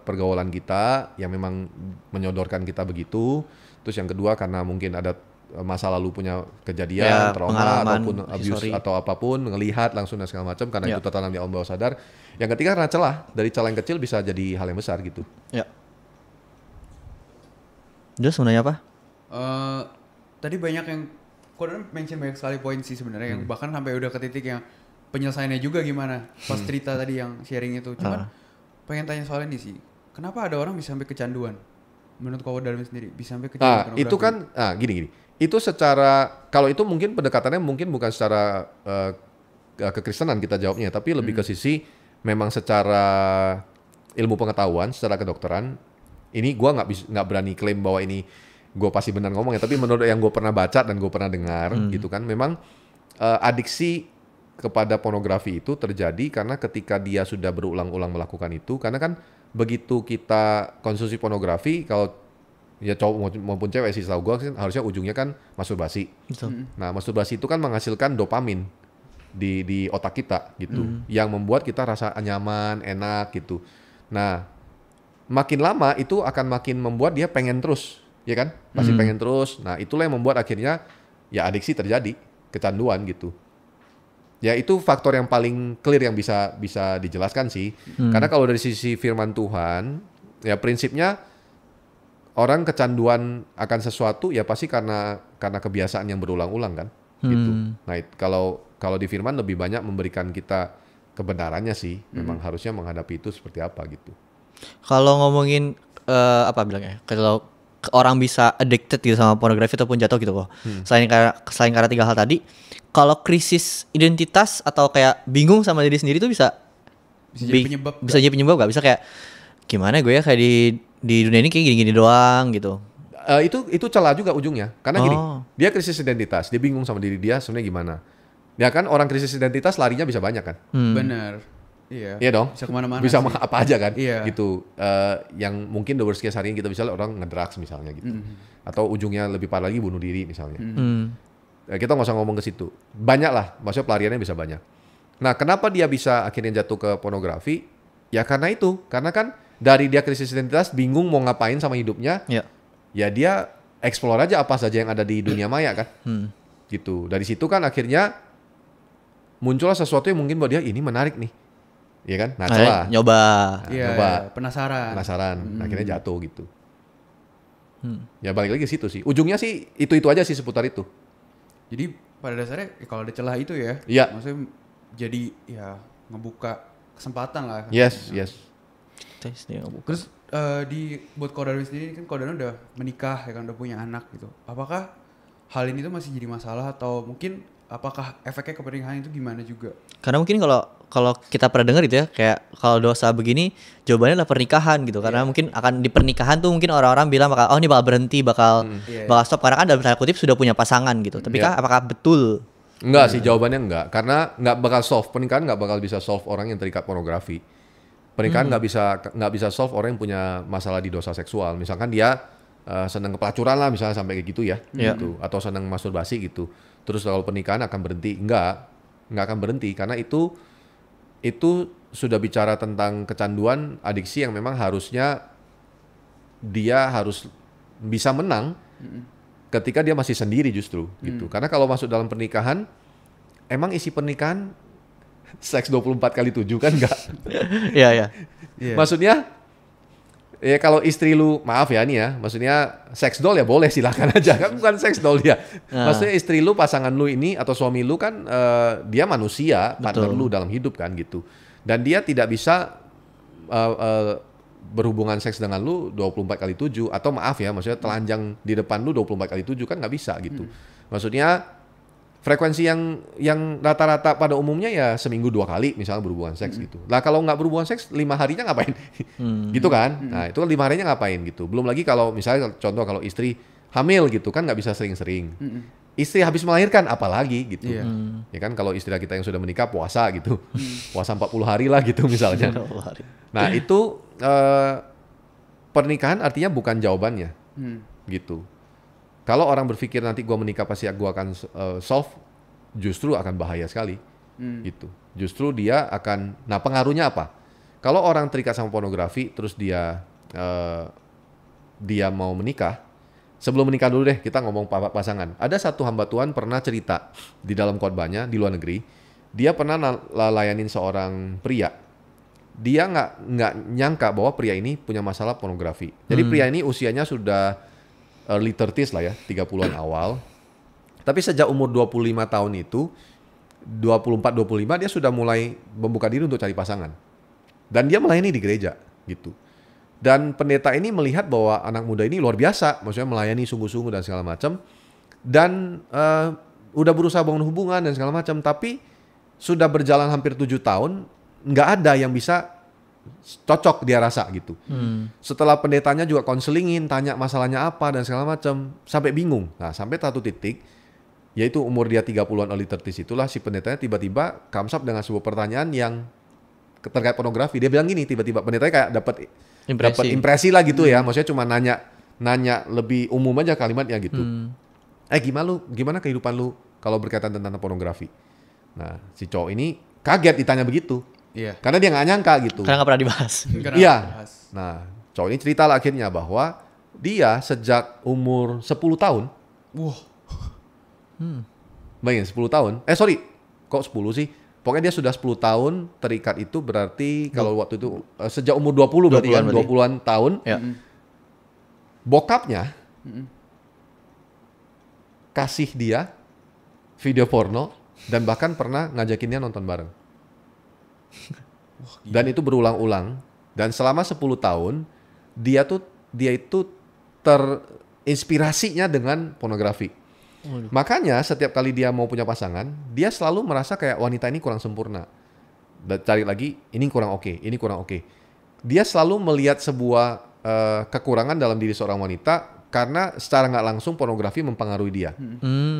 pergaulan kita yang memang menyodorkan kita begitu. Terus yang kedua karena mungkin ada masa lalu punya kejadian, trauma ataupun abuse atau apapun, ngelihat langsung dan segala macam karena itu tertanam di alam bawah sadar. Yang ketiga karena dari celah yang kecil bisa jadi hal yang besar gitu. Ya. Terus sebenarnya apa? Tadi banyak yang Conan mention banyak sekali poin sih sebenarnya yang bahkan sampai udah ke titik yang penyelesaiannya juga gimana pas cerita tadi yang sharing itu. Cuman pengen tanya soal ini sih, kenapa ada orang bisa sampai kecanduan? Menurut kau dalam sendiri bisa sampai kecanduan? Itu kan gini. Itu secara kalau itu mungkin pendekatannya mungkin bukan secara kekristenan kita jawabnya, tapi lebih ke sisi memang secara ilmu pengetahuan, secara kedokteran. Ini gua nggak berani klaim bahwa ini gue pasti benar ngomong ya, tapi menurut yang gue pernah baca dan gue pernah dengar gitu kan, memang adiksi kepada pornografi itu terjadi karena ketika dia sudah berulang-ulang melakukan itu, karena kan begitu kita konsumsi pornografi, kalau ya cowok maupun cewek sih setahu gue harusnya ujungnya kan masturbasi. Nah masturbasi itu kan menghasilkan dopamin di otak kita gitu, yang membuat kita rasa nyaman, enak gitu. Nah makin lama itu akan makin membuat dia pengen terus. Ya kan, pasti pengen terus. Nah itulah yang membuat akhirnya ya adiksi terjadi, kecanduan gitu. Ya itu faktor yang paling clear yang bisa dijelaskan sih. Karena kalau dari sisi firman Tuhan, ya prinsipnya orang kecanduan akan sesuatu ya pasti karena kebiasaan yang berulang-ulang kan, gitu. Nah kalau di firman lebih banyak memberikan kita kebenarannya sih. Memang harusnya menghadapi itu seperti apa gitu. Kalau ngomongin apa bilangnya? Kalau orang bisa addicted gitu sama pornografi ataupun jatuh gitu kok. Selain karena 3 hal tadi, kalau krisis identitas atau kayak bingung sama diri sendiri tuh bisa jadi penyebab gak? Bisa kayak gimana gue ya kayak di dunia ini kayak gini-gini doang gitu. Itu celah juga ujungnya. Karena gini, dia krisis identitas, dia bingung sama diri dia sebenarnya gimana. Ya kan orang krisis identitas larinya bisa banyak kan. Bener. Iya. Iya dong. Bisa kemana-mana. Bisa apa aja kan. Iya. Gitu. Yang mungkin the worst case hari ini kita bisa lihat orang ngedrugs misalnya gitu. Atau ujungnya lebih parah lagi bunuh diri misalnya. Kita nggak usah ngomong ke situ. Banyak lah. Maksudnya pelariannya bisa banyak. Nah kenapa dia bisa akhirnya jatuh ke pornografi? Ya karena itu. Karena kan dari dia krisis identitas, bingung mau ngapain sama hidupnya. Ya dia explore aja apa saja yang ada di dunia maya kan. Gitu. Dari situ kan akhirnya muncullah sesuatu yang mungkin buat dia ini menarik nih. Iya kan? Nah, coba. Nyoba. Iya, penasaran. Akhirnya jatuh gitu. Ya balik lagi ke situ sih. Ujungnya sih itu aja sih seputar itu. Jadi pada dasarnya kalau ada celah itu ya. Iya. Maksudnya jadi ya ngebuka kesempatan lah. Yes. Terus buat Ko Darwin sendiri kan Ko Darwin udah menikah ya kan, udah punya anak gitu. Apakah hal ini tuh masih jadi masalah atau mungkin apakah efeknya ke pernikahan itu gimana juga? Karena mungkin kalau kita pernah dengar gitu ya, kayak kalau dosa begini jawabannya adalah pernikahan gitu. Karena mungkin akan di pernikahan tuh mungkin orang-orang bilang ini bakal berhenti, bakal stop karena kan dalam tanda kutip sudah punya pasangan gitu. Tapi apakah betul? Enggak sih, jawabannya enggak. Karena enggak bakal solve pernikahan, enggak bakal bisa solve orang yang terikat pornografi. Pernikahan enggak bisa solve orang yang punya masalah di dosa seksual. Misalkan dia senang kepelacuran lah misalnya sampai kayak gitu ya, gitu. Atau senang masturbasi gitu. Terus kalau pernikahan akan berhenti? Enggak akan berhenti karena itu sudah bicara tentang kecanduan, adiksi yang memang harusnya dia harus bisa menang ketika dia masih sendiri justru gitu. Karena kalau masuk dalam pernikahan, emang isi pernikahan seks 24/7 kan enggak? Iya. Maksudnya ya kalau istri lu, maaf ya nih ya, maksudnya seks doll ya boleh silakan aja, kan bukan seks doll dia. Maksudnya istri lu, pasangan lu ini atau suami lu kan dia manusia, partner lu dalam hidup kan gitu. Dan dia tidak bisa berhubungan seks dengan lu 24/7 atau maaf ya, maksudnya telanjang di depan lu 24/7 kan nggak bisa gitu. Maksudnya frekuensi yang rata-rata pada umumnya ya seminggu 2 kali misalnya berhubungan seks gitu. Lah kalau nggak berhubungan seks 5 harinya ngapain? Gitu kan? Nah itu kan 5 harinya ngapain gitu. Belum lagi kalau misalnya contoh kalau istri hamil gitu kan nggak bisa sering-sering. Istri habis melahirkan apalagi gitu. Ya kan kalau istilah kita yang sudah menikah puasa gitu. Puasa 40 hari lah gitu misalnya. Nah itu pernikahan artinya bukan jawabannya gitu. Kalau orang berpikir nanti gue menikah pasti gue akan solve, justru akan bahaya sekali. gitu. Justru dia akan, nah pengaruhnya apa? Kalau orang terikat sama pornografi, terus dia mau menikah, sebelum menikah dulu deh kita ngomong pasangan. Ada satu hamba Tuhan pernah cerita di dalam khotbahnya di luar negeri, dia pernah layanin seorang pria. Dia nggak nyangka bahwa pria ini punya masalah pornografi. Jadi pria ini usianya sudah early 30s lah ya, 30-an awal. Tapi sejak umur 25 tahun itu, 24-25 dia sudah mulai membuka diri untuk cari pasangan. Dan dia melayani di gereja gitu. Dan pendeta ini melihat bahwa anak muda ini luar biasa, maksudnya melayani sungguh-sungguh dan segala macam. Dan udah berusaha bangun hubungan dan segala macam, tapi sudah berjalan hampir 7 tahun, nggak ada yang bisa cocok dia rasa gitu. Setelah pendetanya juga konselingin, tanya masalahnya apa dan segala macam, sampai bingung. Nah, sampai satu titik, yaitu umur dia 30-an early 30s itulah si pendetanya tiba-tiba comes up dengan sebuah pertanyaan yang terkait pornografi. Dia bilang gini, tiba-tiba pendetanya kayak dapat impresi lah gitu ya. Maksudnya cuma nanya lebih umum aja kalimatnya gitu. Gimana kehidupan lu kalau berkaitan tentang pornografi? Nah, si cowok ini kaget ditanya begitu. Iya. Karena dia nggak nyangka gitu. Karena nggak pernah dibahas. Iya. Nah, cowok ini cerita lah akhirnya bahwa dia sejak umur 10 tahun. Wah. Bayangin 10 tahun. Sorry. Kok 10 sih? Pokoknya dia sudah 10 tahun terikat itu berarti kalau waktu itu sejak umur 20 berarti kan 20-an tahun. Ya. Bokapnya kasih dia video porno dan bahkan pernah ngajakin dia nonton bareng. Dan itu berulang-ulang dan selama 10 tahun dia itu terinspirasinya dengan pornografi. Makanya setiap kali dia mau punya pasangan, dia selalu merasa kayak wanita ini kurang sempurna. Dan cari lagi, ini kurang oke, ini kurang oke. Dia selalu melihat sebuah kekurangan dalam diri seorang wanita karena secara nggak langsung pornografi mempengaruhi dia.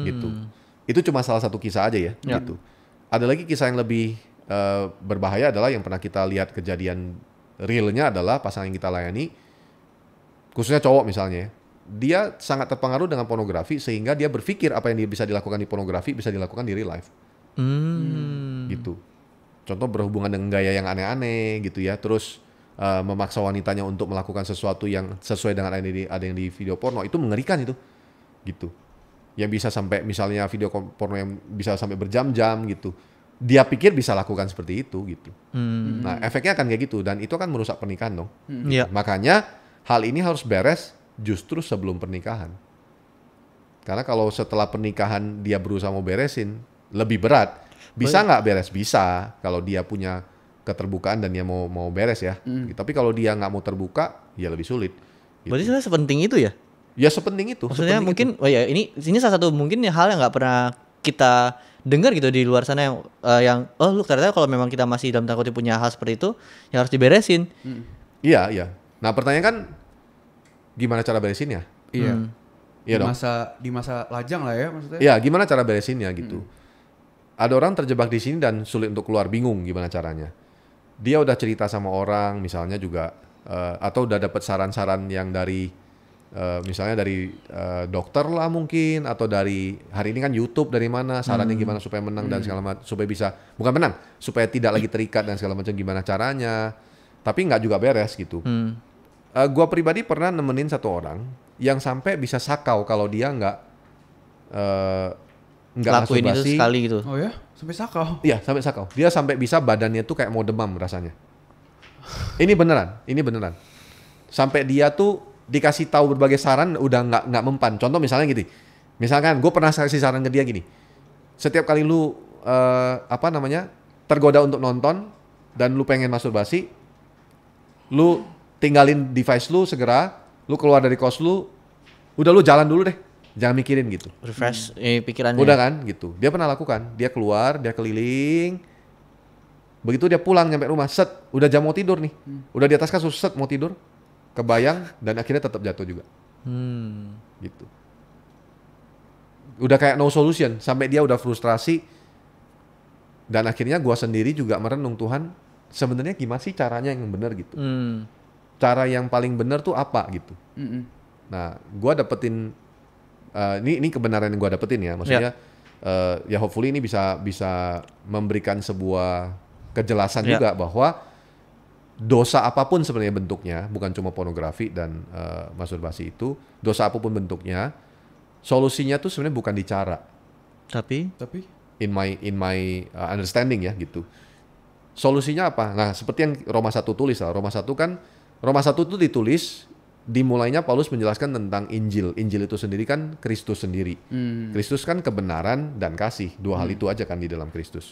Gitu. Itu cuma salah satu kisah aja ya. Gitu. Ada lagi kisah yang lebih berbahaya adalah yang pernah kita lihat kejadian realnya adalah pasangan yang kita layani, khususnya cowok misalnya, dia sangat terpengaruh dengan pornografi sehingga dia berpikir apa yang dia bisa dilakukan di pornografi bisa dilakukan di real life. Gitu. Contoh berhubungan dengan gaya yang aneh-aneh gitu ya, terus memaksa wanitanya untuk melakukan sesuatu yang sesuai dengan ada yang di video porno, itu mengerikan itu. Gitu. Yang bisa sampai misalnya video porno yang bisa sampai berjam-jam gitu. Dia pikir bisa lakukan seperti itu gitu. Nah, efeknya akan kayak gitu dan itu kan merusak pernikahan dong. Gitu. Makanya hal ini harus beres justru sebelum pernikahan. Karena kalau setelah pernikahan dia berusaha mau beresin, lebih berat. Bisa nggak beres? Bisa. Kalau dia punya keterbukaan dan dia mau beres ya. Tapi kalau dia nggak mau terbuka, ya lebih sulit. Gitu. Berarti sebenarnya sepenting itu ya? Ya sepenting itu. Maksudnya mungkin, ini salah satu mungkin hal yang nggak pernah kita dengar gitu di luar sana yang lu ternyata kalau memang kita masih dalam tanda kutip punya hal seperti itu, yang harus diberesin. Iya. Nah pertanyaan kan, gimana cara beresinnya? Iya. Iya dong. Di masa lajang lah ya maksudnya. Iya, gimana cara beresinnya gitu. Ada orang terjebak di sini dan sulit untuk keluar, bingung gimana caranya. Dia udah cerita sama orang, misalnya juga atau udah dapat saran-saran yang dari misalnya dari dokter lah mungkin, atau dari hari ini kan YouTube dari mana sarannya gimana supaya menang dan segala macam, supaya bisa bukan menang, supaya tidak lagi terikat dan segala macam, gimana caranya. Tapi nggak juga beres gitu. Gua pribadi pernah nemenin satu orang yang sampai bisa sakau kalau dia nggak lakuin itu masturbasi. sekali gitu. Oh ya, sampai sakau. Iya, sampai sakau. Dia sampai bisa badannya tuh kayak mau demam rasanya. Ini beneran. Sampai dia tuh dikasih tahu berbagai saran udah nggak mempan. Contoh misalnya gitu. Misalkan gue pernah kasih saran ke dia gini. Setiap kali lu tergoda untuk nonton dan lu pengen masturbasi, lu tinggalin device lu segera, lu keluar dari kos lu, udah lu jalan dulu deh. Jangan mikirin gitu. Refresh pikirannya. Udah kan gitu. Dia pernah lakukan. Dia keluar, dia keliling. Begitu dia pulang nyampe rumah, set, udah jam mau tidur nih. Udah di atas kasur, set mau tidur. Kebayang dan akhirnya tetap jatuh juga. Gitu. Udah kayak no solution, sampai dia udah frustrasi. Dan akhirnya gua sendiri juga merenung, Tuhan, sebenarnya gimana sih caranya yang benar gitu. Cara yang paling benar tuh apa gitu. Nah, gua dapetin ini kebenaran yang gua dapetin ya, maksudnya ya hopefully ini bisa memberikan sebuah kejelasan juga bahwa dosa apapun sebenarnya bentuknya, bukan cuma pornografi dan masturbasi itu, dosa apapun bentuknya, solusinya tuh sebenarnya bukan di cara. Tapi In my understanding ya gitu. Solusinya apa? Nah, seperti yang Roma 1 tulis lah. Roma 1 itu ditulis dimulainya Paulus menjelaskan tentang Injil. Injil itu sendiri kan Kristus sendiri. Kristus kan kebenaran dan kasih. Dua hal itu aja kan di dalam Kristus.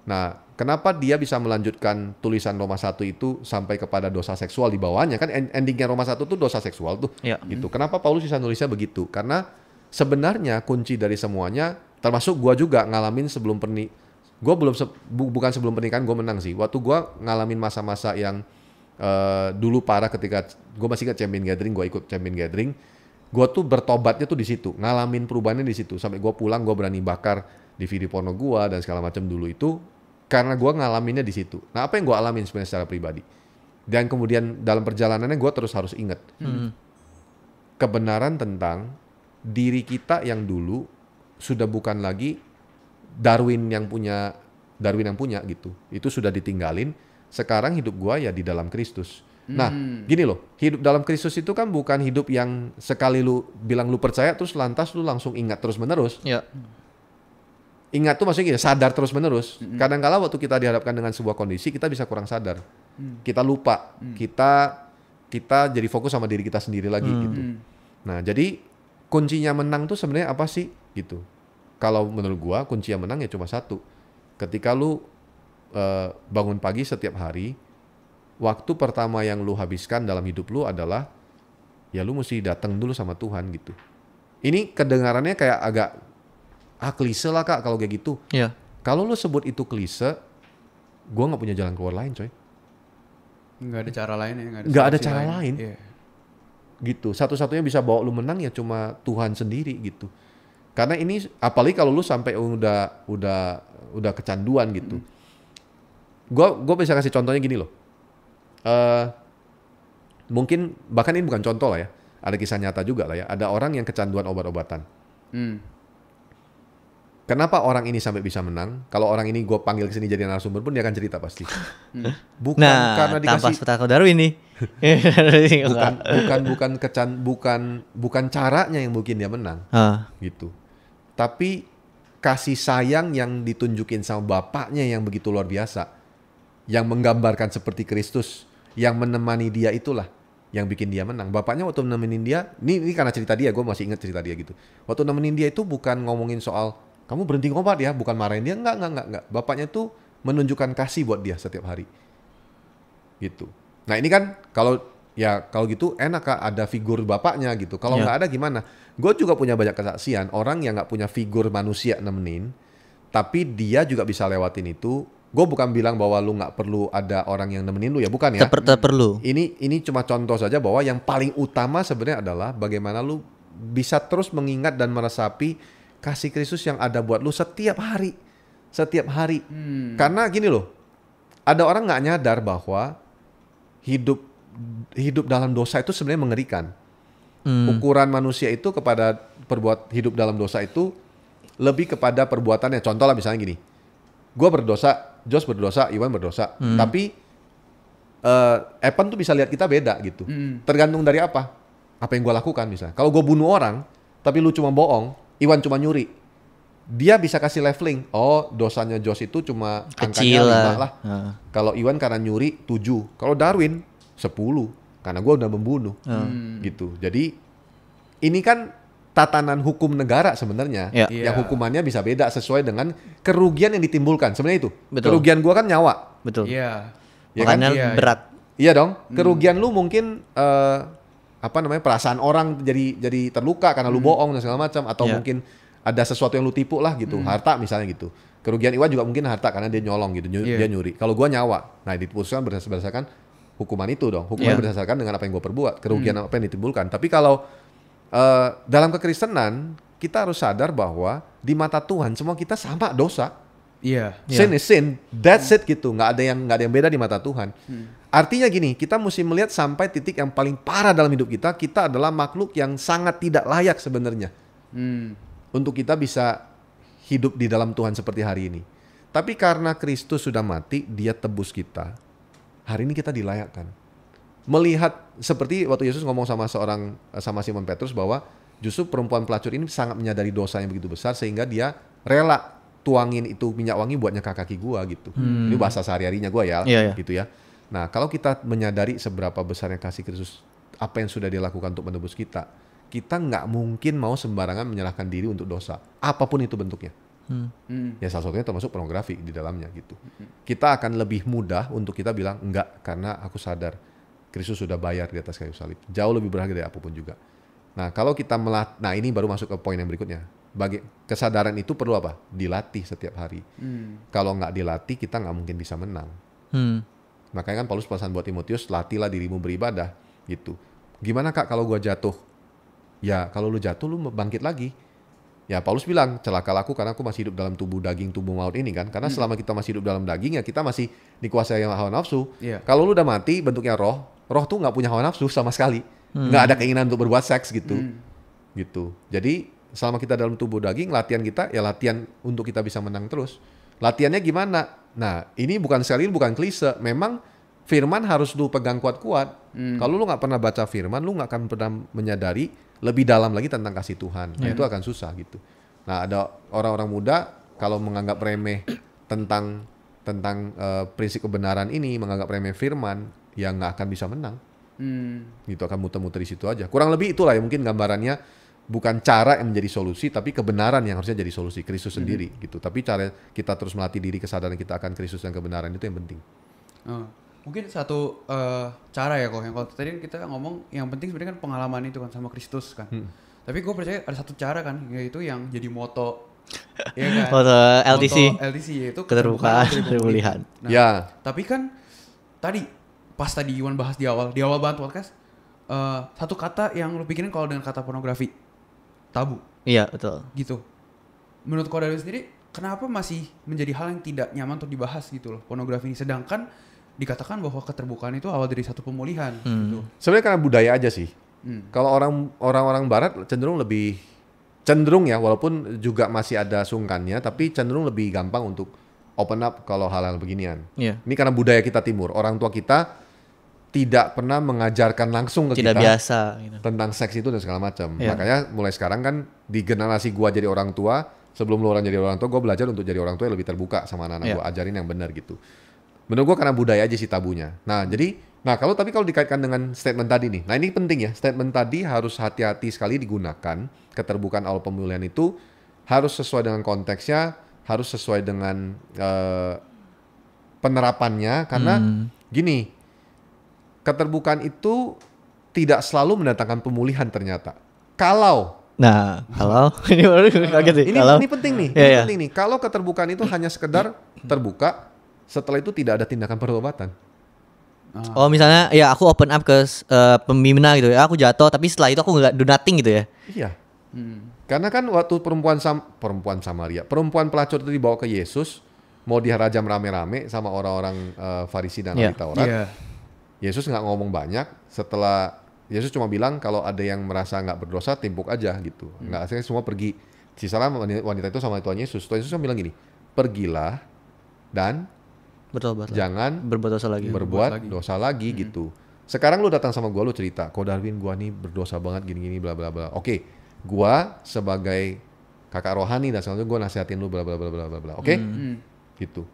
Nah, kenapa dia bisa melanjutkan tulisan Roma 1 itu sampai kepada dosa seksual di bawahnya? Kan endingnya Roma 1 itu dosa seksual tuh. Gitu. Kenapa Paulus bisa nulisnya begitu? Karena sebenarnya kunci dari semuanya, termasuk gua juga ngalamin sebelum gua bukan sebelum pernikahan gua menang sih. Waktu gua ngalamin masa-masa yang dulu parah ketika gue masih ingat Champion Gathering, gue ikut Champion Gathering, gue tuh bertobatnya tuh di situ, ngalamin perubahannya di situ, sampai gue pulang gue berani bakar DVD porno gue dan segala macam dulu itu karena gue ngalaminnya di situ. Nah, apa yang gue alamin sebenarnya secara pribadi, dan kemudian dalam perjalanannya gue terus harus ingat kebenaran tentang diri kita yang dulu sudah bukan lagi Darwin yang punya gitu, itu sudah ditinggalin. Sekarang hidup gua ya di dalam Kristus. Nah, gini loh, hidup dalam Kristus itu kan bukan hidup yang sekali lu bilang lu percaya terus lantas lu langsung ingat terus menerus. Ingat tuh maksudnya gini, sadar terus menerus. Kadang-kala waktu kita dihadapkan dengan sebuah kondisi kita bisa kurang sadar. Kita lupa, kita jadi fokus sama diri kita sendiri lagi gitu. Nah, jadi kuncinya menang tuh sebenarnya apa sih gitu? Kalau menurut gua kuncinya menang ya cuma satu. Ketika lu bangun pagi setiap hari, waktu pertama yang lu habiskan dalam hidup lu adalah ya lu mesti datang dulu sama Tuhan gitu. Ini kedengarannya kayak agak klise lah Kak kalau kayak gitu. Kalau lu sebut itu klise, gua nggak punya jalan keluar lain coy. Nggak ada cara lain ya, nggak ada cara lain. Gitu. Satu-satunya bisa bawa lu menang ya cuma Tuhan sendiri gitu. Karena ini apalagi kalau lu sampai udah kecanduan gitu. Gue bisa kasih contohnya gini loh. Mungkin bahkan ini bukan contoh lah ya. Ada kisah nyata juga lah ya. Ada orang yang kecanduan obat-obatan. Kenapa orang ini sampai bisa menang? Kalau orang ini gue panggil ke sini jadi narasumber pun dia akan cerita pasti. Bukan karena dikasih tanpa Darwin nih. bukan caranya yang bikin dia menang. Gitu. Tapi kasih sayang yang ditunjukin sama bapaknya yang begitu luar biasa. Yang menggambarkan seperti Kristus, yang menemani dia itulah yang bikin dia menang. Bapaknya waktu nemenin dia, ini karena cerita dia, gue masih ingat cerita dia gitu. Waktu nemenin dia itu bukan ngomongin soal kamu berhenti ngobat ya, bukan marahin dia, enggak. Bapaknya tuh menunjukkan kasih buat dia setiap hari. Gitu. Nah ini kan kalau gitu enak Kak ada figur bapaknya gitu. Kalau nggak ada gimana? Gue juga punya banyak kesaksian orang yang nggak punya figur manusia nemenin, tapi dia juga bisa lewatin itu. Gue bukan bilang bahwa lu nggak perlu ada orang yang nemenin lu ya, bukan ya. Tetap perlu. Ini cuma contoh saja bahwa yang paling utama sebenarnya adalah bagaimana lu bisa terus mengingat dan meresapi kasih Kristus yang ada buat lu setiap hari. Karena gini loh, ada orang nggak nyadar bahwa hidup dalam dosa itu sebenarnya mengerikan. Ukuran manusia itu kepada hidup dalam dosa itu lebih kepada perbuatannya. Contoh lah misalnya gini, gue berdosa, Jos berdosa, Iwan berdosa. Tapi Evan tuh bisa lihat kita beda gitu. Tergantung dari apa yang gue lakukan misalnya. Kalau gue bunuh orang, tapi lu cuma bohong, Iwan cuma nyuri, dia bisa kasih leveling. Oh, dosanya Jos itu cuma kecil angkanya 5 lah. Kalau Iwan karena nyuri 7. Kalau Darwin 10. Karena gue udah membunuh. Gitu. Jadi ini kan tatanan hukum negara sebenarnya, yang hukumannya bisa beda sesuai dengan kerugian yang ditimbulkan. Sebenarnya itu. Betul. Kerugian gua kan nyawa. Betul. Iya. Ya kan? Berat. Iya dong. Kerugian lu mungkin perasaan orang jadi terluka karena lu bohong dan segala macam, atau mungkin ada sesuatu yang lu tipu lah gitu, harta misalnya gitu. Kerugian Iwan juga mungkin harta karena dia nyolong gitu, dia nyuri. Kalau gua nyawa, nah diputuskan berdasarkan hukuman itu dong. Hukuman berdasarkan dengan apa yang gua perbuat, kerugian apa yang ditimbulkan. Tapi kalau dalam kekristenan kita harus sadar bahwa di mata Tuhan semua kita sama dosa. Sin is sin, that's it gitu. Nggak ada yang beda di mata Tuhan. Artinya gini, kita mesti melihat sampai titik yang paling parah dalam hidup kita. Kita adalah makhluk yang sangat tidak layak sebenarnya untuk kita bisa hidup di dalam Tuhan seperti hari ini. Tapi karena Kristus sudah mati, dia tebus kita. Hari ini kita dilayakkan. Melihat seperti waktu Yesus ngomong sama Simon Petrus bahwa justru perempuan pelacur ini sangat menyadari dosa yang begitu besar sehingga dia rela tuangin itu minyak wangi buat nyekak kaki gua gitu. Ini bahasa sehari-harinya gua ya, gitu ya. Nah, kalau kita menyadari seberapa besarnya kasih Kristus, apa yang sudah dilakukan untuk menebus kita, kita nggak mungkin mau sembarangan menyerahkan diri untuk dosa, apapun itu bentuknya. Ya salah satunya termasuk pornografi di dalamnya gitu. Kita akan lebih mudah untuk kita bilang enggak karena aku sadar Kristus sudah bayar di atas kayu salib. Jauh lebih berharga dari apapun juga. Nah, kalau kita nah ini baru masuk ke poin yang berikutnya. Bagi kesadaran itu perlu apa? Dilatih setiap hari. Kalau nggak dilatih, kita nggak mungkin bisa menang. Makanya kan Paulus pesan buat Timotius, latihlah dirimu beribadah, gitu. Gimana Kak kalau gua jatuh? Ya kalau lu jatuh, lu bangkit lagi. Ya Paulus bilang, celakalah aku karena aku masih hidup dalam tubuh daging, tubuh maut ini kan. Karena selama kita masih hidup dalam daging, ya kita masih dikuasai hawa nafsu. Kalau lu udah mati, bentuknya roh tuh nggak punya hawa nafsu sama sekali. Nggak ada keinginan untuk berbuat seks gitu. Gitu. Jadi selama kita dalam tubuh daging, latihan kita ya latihan untuk kita bisa menang terus. Latihannya gimana? Nah, ini bukan klise. Memang firman harus lu pegang kuat-kuat. Kalau lu nggak pernah baca firman, lu nggak akan pernah menyadari lebih dalam lagi tentang kasih Tuhan. Nah, itu akan susah gitu. Nah, ada orang-orang muda kalau menganggap remeh tentang prinsip kebenaran ini, menganggap remeh firman, ya nggak akan bisa menang. Gitu, akan muter-muter di situ aja. Kurang lebih itulah ya mungkin gambarannya. Bukan cara yang menjadi solusi, tapi kebenaran yang harusnya jadi solusi. Kristus sendiri gitu. Tapi cara kita terus melatih diri, kesadaran kita akan Kristus dan kebenaran itu yang penting. Mungkin satu cara ya kok, yang kalau tadi kita ngomong yang penting sebenarnya kan pengalaman itu kan sama Kristus kan. Tapi gue percaya ada satu cara kan, yaitu yang jadi moto, ya kan? Moto LTC. Moto LTC yaitu keterbukaan dari pemulihan. Nah, Ya. Tapi kan tadi pas tadi Iwan bahas di awal banget podcast, satu kata yang lu pikirin kalau dengan kata pornografi, tabu. Iya betul. Gitu. Menurut kau dari sendiri, kenapa masih menjadi hal yang tidak nyaman untuk dibahas gitu loh pornografi ini, sedangkan dikatakan bahwa keterbukaan itu awal dari satu pemulihan gitu. Sebenarnya karena budaya aja sih. Kalau orang-orang barat cenderung ya, walaupun juga masih ada sungkannya, tapi cenderung lebih gampang untuk open up kalau hal-hal beginian. Ini karena budaya kita timur. Orang tua kita tidak pernah mengajarkan langsung ke tidak kita biasa gitu. tentang seks itu dan segala macam. Makanya mulai sekarang kan di generasi gua jadi orang tua, sebelum lu orang jadi orang tua, gua belajar untuk jadi orang tua yang lebih terbuka sama anak-anak gua, ajarin yang benar gitu. Menurut gua karena budaya aja sih tabunya. Nah, kalau dikaitkan dengan statement tadi nih. Nah, ini penting ya. Statement tadi harus hati-hati sekali digunakan. Keterbukaan awal pemulihan itu harus sesuai dengan konteksnya, harus sesuai dengan penerapannya karena gini, keterbukaan itu tidak selalu mendatangkan pemulihan ternyata. Kalau ini baru kaget sih. Ini penting nih. Penting nih. Kalau keterbukaan itu hanya sekedar terbuka, setelah itu tidak ada tindakan pertobatan. Oh misalnya ya aku open up ke pembina gitu ya, aku jatuh tapi setelah itu aku nggak do nothing gitu ya. Iya. Karena kan waktu perempuan pelacur itu dibawa ke Yesus, mau dirajam rame-rame sama orang-orang Farisi dan ahli Taurat. Yesus nggak ngomong banyak. Setelah Yesus cuma bilang kalau ada yang merasa nggak berdosa, timpuk aja gitu. Nggak, akhirnya semua pergi. Sisalah wanita itu sama Tuhan Yesus. Tuhan Yesus bilang gini, pergilah dan jangan berbuat dosa lagi gitu. Sekarang lu datang sama gua, lu cerita, kok Darwin gua nih berdosa banget gini-gini bla bla bla. Oke, gua sebagai kakak rohani dan selanjutnya gua nasihatin lu bla bla bla bla bla. Oke? Gitu.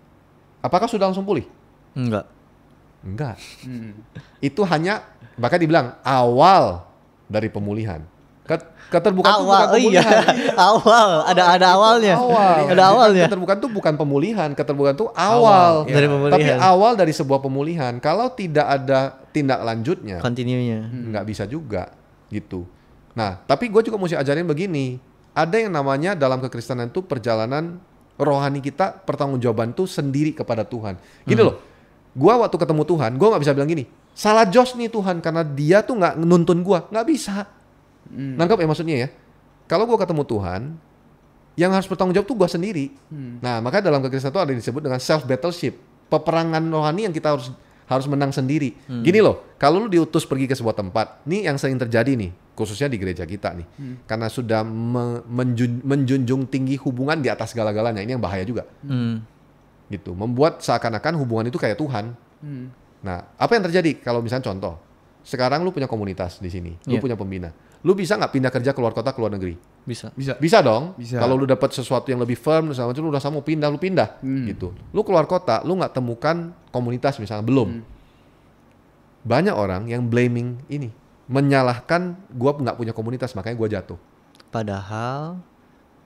Apakah sudah langsung pulih? Enggak. Itu hanya bahkan dibilang awal dari pemulihan. Keterbukaan itu bukan pemulihan. Awal, ada awalnya. Ada awalnya. Keterbukaan itu bukan pemulihan, keterbukaan itu awal dari pemulihan. Tapi awal dari sebuah pemulihan. Kalau tidak ada tindak lanjutnya, continuenya, nggak bisa juga gitu. Nah, tapi gue juga mesti ajarin begini. Ada yang namanya dalam kekristenan itu perjalanan rohani kita, pertanggungjawaban itu sendiri kepada Tuhan. Gini loh. Gue waktu ketemu Tuhan, gue nggak bisa bilang gini, salah Josh nih Tuhan karena dia tuh nggak nuntun gue, nggak bisa. Nangkep ya maksudnya ya? Kalau gue ketemu Tuhan, yang harus bertanggung jawab tuh gue sendiri. Nah, makanya dalam kekristenan itu ada yang disebut dengan self battleship, peperangan rohani yang kita harus harus menang sendiri. Gini loh, kalau lu diutus pergi ke sebuah tempat, nih yang sering terjadi nih, khususnya di gereja kita nih, karena sudah menjunjung tinggi hubungan di atas segala-galanya, ini yang bahaya juga. Gitu, membuat seakan-akan hubungan itu kayak Tuhan. Nah, apa yang terjadi kalau misalnya contoh, sekarang lu punya komunitas di sini, lu punya pembina, lu bisa nggak pindah kerja keluar kota, keluar negeri? Bisa. Bisa dong. Bisa. Kalau lu dapat sesuatu yang lebih firm, sama lu udah mau pindah, lu pindah, gitu. Lu keluar kota, lu nggak temukan komunitas misalnya, belum. Banyak orang yang blaming ini, menyalahkan gua nggak punya komunitas, makanya gua jatuh.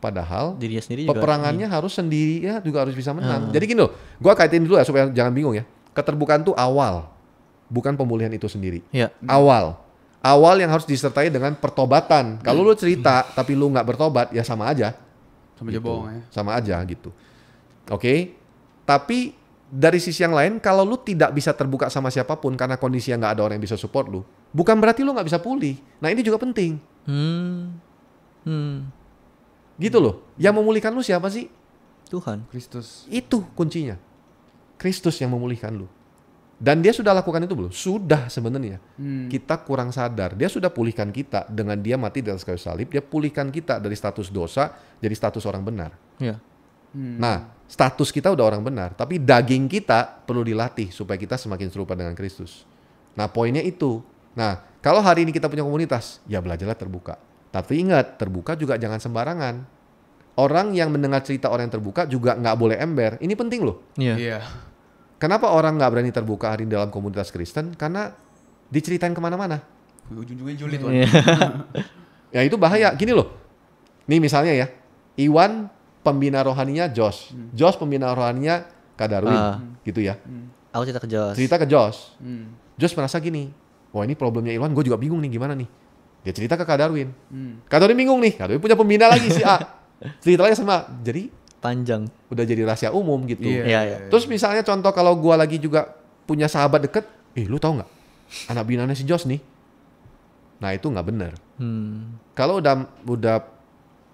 Padahal dirinya sendiri juga peperangannya harus sendiri ya, juga harus bisa menang. Jadi gini loh, gua kaitin dulu ya supaya jangan bingung ya. Keterbukaan tuh awal, bukan pemulihan itu sendiri. Iya. Awal yang harus disertai dengan pertobatan. Kalau lu cerita tapi lu nggak bertobat, ya sama aja. Sama aja bohong ya. Sama aja gitu. Oke. Tapi dari sisi yang lain, kalau lu tidak bisa terbuka sama siapapun karena kondisi yang nggak ada orang yang bisa support lu, bukan berarti lu nggak bisa pulih. Nah ini juga penting. Gitu loh. Yang memulihkan lu siapa sih? Tuhan. Kristus. Itu kuncinya. Kristus yang memulihkan lu. Dan dia sudah lakukan itu belum? Sudah sebenarnya. Kita kurang sadar. Dia sudah pulihkan kita dengan dia mati di atas kayu salib. Dia pulihkan kita dari status dosa jadi status orang benar. Iya. Nah, status kita udah orang benar, tapi daging kita perlu dilatih supaya kita semakin serupa dengan Kristus. Nah, poinnya itu. Nah, kalau hari ini kita punya komunitas, ya belajarlah terbuka. Tapi ingat, terbuka juga jangan sembarangan. Orang yang mendengar cerita orang yang terbuka juga nggak boleh ember. Ini penting loh. Iya. Iya. Kenapa orang nggak berani terbuka hari ini dalam komunitas Kristen? Karena diceritain kemana-mana. Ujung-ujungnya julid. Iya. Ya itu bahaya. Gini loh. Nih misalnya ya. Iwan pembina rohaninya Josh. Josh pembina rohaninya Kak Darwin. Gitu ya. Aku cerita ke Jos. Cerita ke Josh. Josh merasa gini. Wah ini problemnya Iwan, gue juga bingung nih gimana nih. Dia cerita ke Kak Darwin. Kak Darwin bingung nih. Kak Darwin punya pembina lagi si A. Cerita lagi sama. Jadi Panjang. udah jadi rahasia umum gitu. Iya. Terus misalnya contoh kalau gua lagi juga punya sahabat deket, lu tahu nggak anak binanya si Josh nih? Nah itu nggak benar. Kalau udah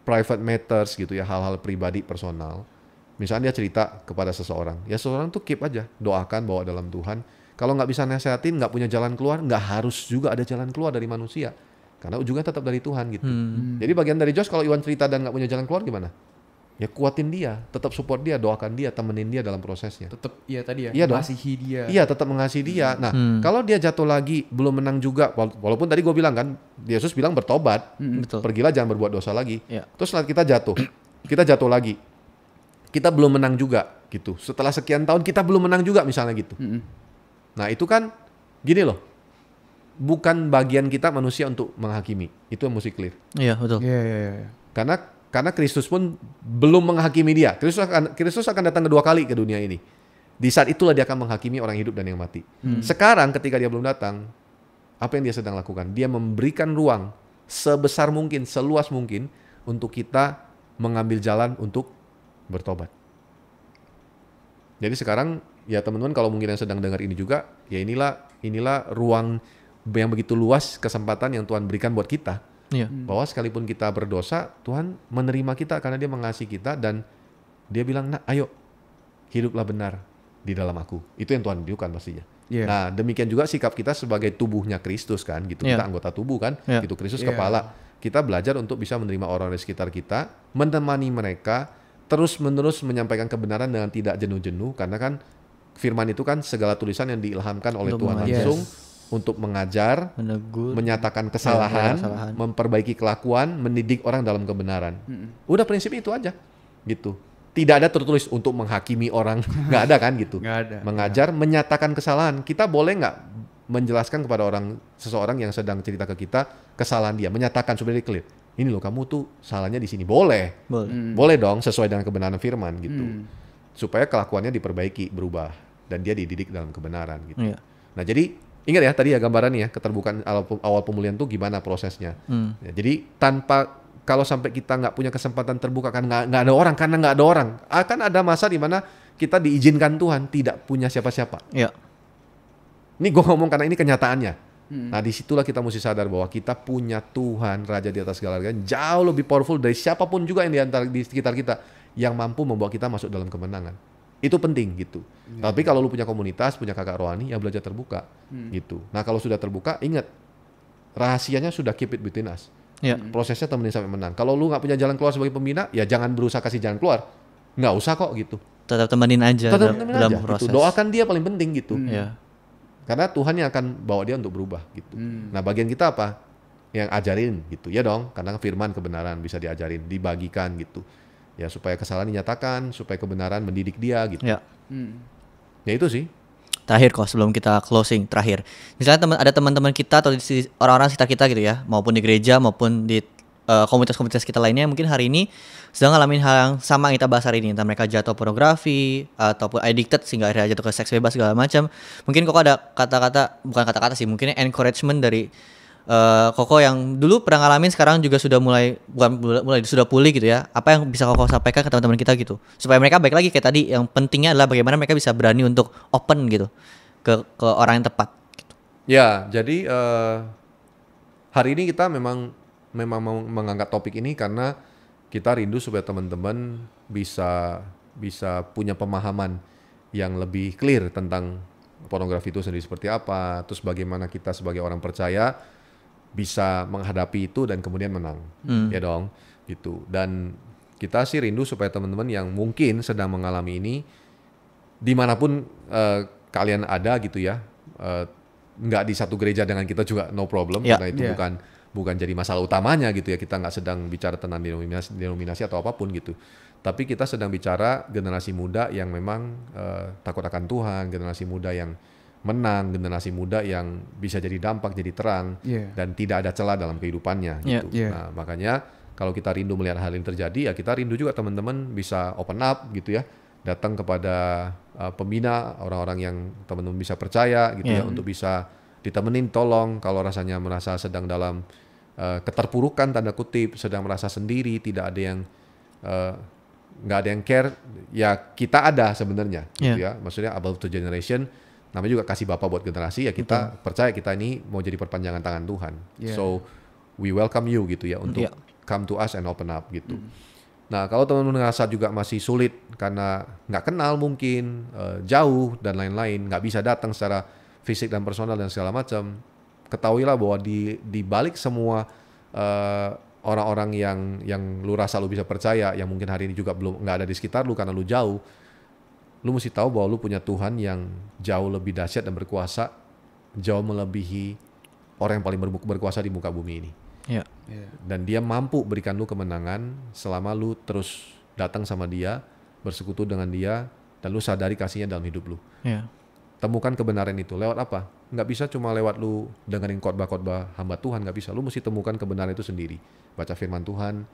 private matters gitu ya, hal-hal pribadi personal, misalnya dia cerita kepada seseorang, ya seseorang tuh keep aja, doakan, bawa dalam Tuhan. Kalau nggak bisa nasehatin, nggak punya jalan keluar, nggak harus juga ada jalan keluar dari manusia, karena ujungnya tetap dari Tuhan gitu. Jadi bagian dari Josh kalau Iwan cerita dan nggak punya jalan keluar gimana? Ya kuatin dia, tetap support dia, doakan dia, temenin dia dalam prosesnya. Tetap iya tadi ya. Iya dong. Mengasihi dia. Iya, tetap mengasihi dia. Nah, kalau dia jatuh lagi, belum menang juga, walaupun tadi gue bilang kan, Yesus bilang bertobat, Betul. pergilah jangan berbuat dosa lagi. Iya. Terus setelah kita jatuh lagi, kita belum menang juga, gitu. Setelah sekian tahun kita belum menang juga, misalnya gitu. Nah itu kan, gini loh, bukan bagian kita manusia untuk menghakimi, itu yang mesti clear. Iya, betul. Iya. Karena Kristus pun belum menghakimi dia. Kristus akan datang kedua kali ke dunia ini. Di saat itulah dia akan menghakimi orang hidup dan yang mati. Sekarang ketika dia belum datang, apa yang dia sedang lakukan? Dia memberikan ruang sebesar mungkin, seluas mungkin untuk kita mengambil jalan untuk bertobat. Jadi sekarang ya teman-teman kalau mungkin yang sedang dengar ini juga, ya inilah ruang yang begitu luas kesempatan yang Tuhan berikan buat kita. Iya. Bahwa sekalipun kita berdosa, Tuhan menerima kita karena dia mengasihi kita dan dia bilang, nah ayo hiduplah benar di dalam aku. Itu yang Tuhan berikan pastinya. Iya. Nah demikian juga sikap kita sebagai tubuhnya Kristus kan, gitu. Iya. Kita anggota tubuh kan, Iya. gitu. Kristus Iya. kepala. Kita belajar untuk bisa menerima orang di sekitar kita, menemani mereka, terus-menerus menyampaikan kebenaran dengan tidak jenuh-jenuh, karena kan firman itu kan segala tulisan yang diilhamkan oleh Untuk Tuhan mengajar. langsung untuk mengajar, Menegur. menyatakan kesalahan, kesalahan. memperbaiki kelakuan, mendidik orang dalam kebenaran. Udah prinsip itu aja, gitu. Tidak ada tertulis untuk menghakimi orang, nggak ada kan gitu. Nggak ada. Mengajar, menyatakan kesalahan. Kita boleh nggak menjelaskan kepada seseorang yang sedang cerita ke kita kesalahan dia, menyatakan supaya dia clear. Ini loh kamu tuh salahnya di sini. Boleh, boleh dong sesuai dengan kebenaran firman gitu. Supaya kelakuannya diperbaiki, berubah dan dia dididik dalam kebenaran gitu. Iya. Nah jadi ingat ya tadi ya gambarannya ya, keterbukaan awal pemulihan tuh gimana prosesnya. Ya, jadi kalau sampai kita nggak punya kesempatan terbuka kan nggak ada orang, karena nggak ada orang akan ada masa di mana kita diizinkan Tuhan tidak punya siapa-siapa. Iya. Ini gue ngomong karena ini kenyataannya. Nah disitulah kita mesti sadar bahwa kita punya Tuhan Raja di atas segala-galanya jauh lebih powerful dari siapapun juga yang di sekitar kita yang mampu membawa kita masuk dalam kemenangan. Itu penting gitu. Tapi kalau lu punya komunitas, punya kakak rohani, ya belajar terbuka gitu. Nah kalau sudah terbuka, ingat rahasianya sudah keep it between us. Ya. Prosesnya temenin sampai menang. Kalau lu nggak punya jalan keluar sebagai pembina, ya jangan berusaha kasih jalan keluar. Nggak usah kok gitu. Tetap temenin aja Tetap dalam, temenin dalam aja proses. gitu. Doakan dia paling penting gitu. Ya. Karena Tuhan yang akan bawa dia untuk berubah gitu. Nah bagian kita apa? Yang ajarin gitu ya dong. Karena firman kebenaran bisa diajarin, dibagikan gitu. Ya supaya kesalahan dinyatakan, supaya kebenaran mendidik dia gitu. Ya. Ya itu sih. Terakhir kok sebelum kita closing terakhir. Misalnya ada teman-teman kita atau orang-orang sekitar kita gitu ya, maupun di gereja maupun di komunitas-komunitas kita lainnya yang mungkin hari ini sedang ngalamin hal yang sama yang kita bahas hari ini, entah mereka jatuh pornografi ataupun addicted sehingga akhirnya jatuh ke seks bebas segala macam. Mungkin kok ada kata-kata, bukan kata-kata sih, mungkin encouragement dari Koko yang dulu pernah ngalamin sekarang juga sudah sudah pulih gitu ya. Apa yang bisa Koko sampaikan ke teman-teman kita gitu supaya mereka baik lagi kayak tadi, yang pentingnya adalah bagaimana mereka bisa berani untuk open gitu ke orang yang tepat gitu. Ya, jadi hari ini kita memang mau mengangkat topik ini karena kita rindu supaya teman-teman bisa punya pemahaman yang lebih clear tentang pornografi itu sendiri seperti apa, terus bagaimana kita sebagai orang percaya bisa menghadapi itu dan kemudian menang, ya dong, gitu. Dan kita sih rindu supaya teman-teman yang mungkin sedang mengalami ini, dimanapun kalian ada gitu ya, nggak di satu gereja dengan kita juga no problem, karena itu bukan jadi masalah utamanya gitu ya. Kita nggak sedang bicara tentang denominasi atau apapun gitu. Tapi kita sedang bicara generasi muda yang memang takut akan Tuhan, generasi muda yang menang, generasi muda yang bisa jadi dampak, jadi terang, dan tidak ada celah dalam kehidupannya gitu. Nah, makanya kalau kita rindu melihat hal ini terjadi, ya kita rindu juga teman-teman bisa open up gitu ya, datang kepada pembina, orang-orang yang teman-teman bisa percaya gitu ya, untuk bisa ditemenin, tolong kalau rasanya merasa sedang dalam keterpurukan tanda kutip, sedang merasa sendiri, tidak ada yang nggak ada yang care, ya kita ada sebenarnya gitu ya. Maksudnya above to generation, namanya juga kasih Bapa buat generasi, ya kita percaya kita ini mau jadi perpanjangan tangan Tuhan. So we welcome you gitu ya untuk come to us and open up gitu. Nah kalau teman-teman ngerasa juga masih sulit karena nggak kenal mungkin, jauh dan lain-lain, nggak bisa datang secara fisik dan personal dan segala macam, ketahuilah bahwa di balik semua orang-orang yang lu rasa lu bisa percaya, yang mungkin hari ini juga belum nggak ada di sekitar lu karena lu jauh, lu mesti tahu bahwa lu punya Tuhan yang jauh lebih dahsyat dan berkuasa, jauh melebihi orang yang paling berkuasa di muka bumi ini. Dan dia mampu berikan lu kemenangan selama lu terus datang sama dia, bersekutu dengan dia, dan lu sadari kasihnya dalam hidup lu. Temukan kebenaran itu. Lewat apa? Nggak bisa cuma lewat lu dengerin khotbah-khotbah hamba Tuhan, nggak bisa. Lu mesti temukan kebenaran itu sendiri. Baca firman Tuhan,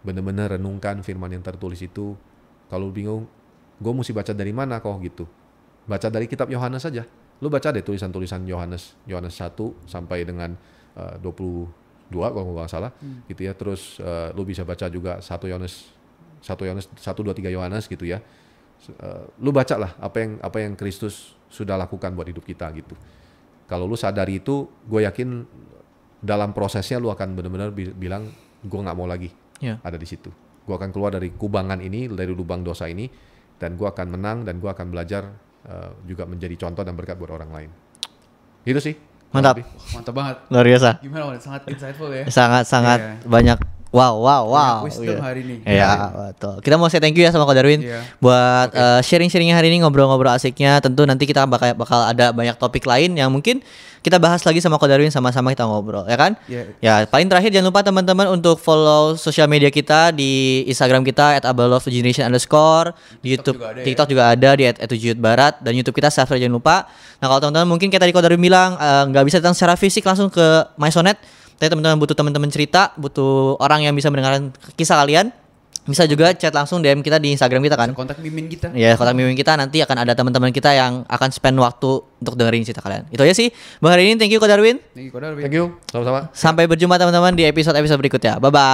benar-benar renungkan firman yang tertulis itu. Kalau lu bingung, gue mesti baca dari mana kok gitu. Baca dari kitab Yohanes saja. Lu baca deh tulisan-tulisan Yohanes 1 sampai dengan 22 kalau nggak salah gitu ya. Terus lu bisa baca juga 1 Yohanes 1, 2, 3 Yohanes gitu ya. Lu baca lah apa yang Kristus sudah lakukan buat hidup kita gitu. Kalau lu sadari itu, gue yakin dalam prosesnya lu akan benar-benar bilang, gue nggak mau lagi ada di situ. Gue akan keluar dari kubangan ini, dari lubang dosa ini, dan gue akan menang, dan gue akan belajar juga menjadi contoh dan berkat buat orang lain. Gitu sih. Mantap. Mantap banget. Luar biasa. Gimana, Wan? Sangat insightful ya. Sangat banyak. Wow. Wisdom hari ini. Iya, betul. Kita mau say thank you ya sama Ko Darwin buat sharing-sharingnya hari ini, ngobrol-ngobrol asiknya. Tentu nanti kita bakal ada banyak topik lain yang mungkin kita bahas lagi sama Ko Darwin, sama-sama kita ngobrol, ya kan? Ya, paling terakhir jangan lupa teman-teman untuk follow sosial media kita di Instagram kita @abalovegeneration_, di YouTube, TikTok juga ada di @7yutbarat, dan YouTube kita subscribe jangan lupa. Nah, kalau teman-teman mungkin kayak tadi Ko Darwin bilang nggak bisa datang secara fisik langsung ke MySonet, tapi teman-teman butuh teman-teman cerita, butuh orang yang bisa mendengarkan kisah kalian, bisa juga chat langsung DM kita di Instagram kita kan. Bisa kontak mimin kita. Ya, kontak mimin kita, nanti akan ada teman-teman kita yang akan spend waktu untuk dengerin cerita kalian. Itu aja sih. Bang hari ini thank you Ko Darwin. Thank you, Ko Darwin. Thank you. Sama-sama. Sampai berjumpa teman-teman di episode berikutnya. Bye-bye.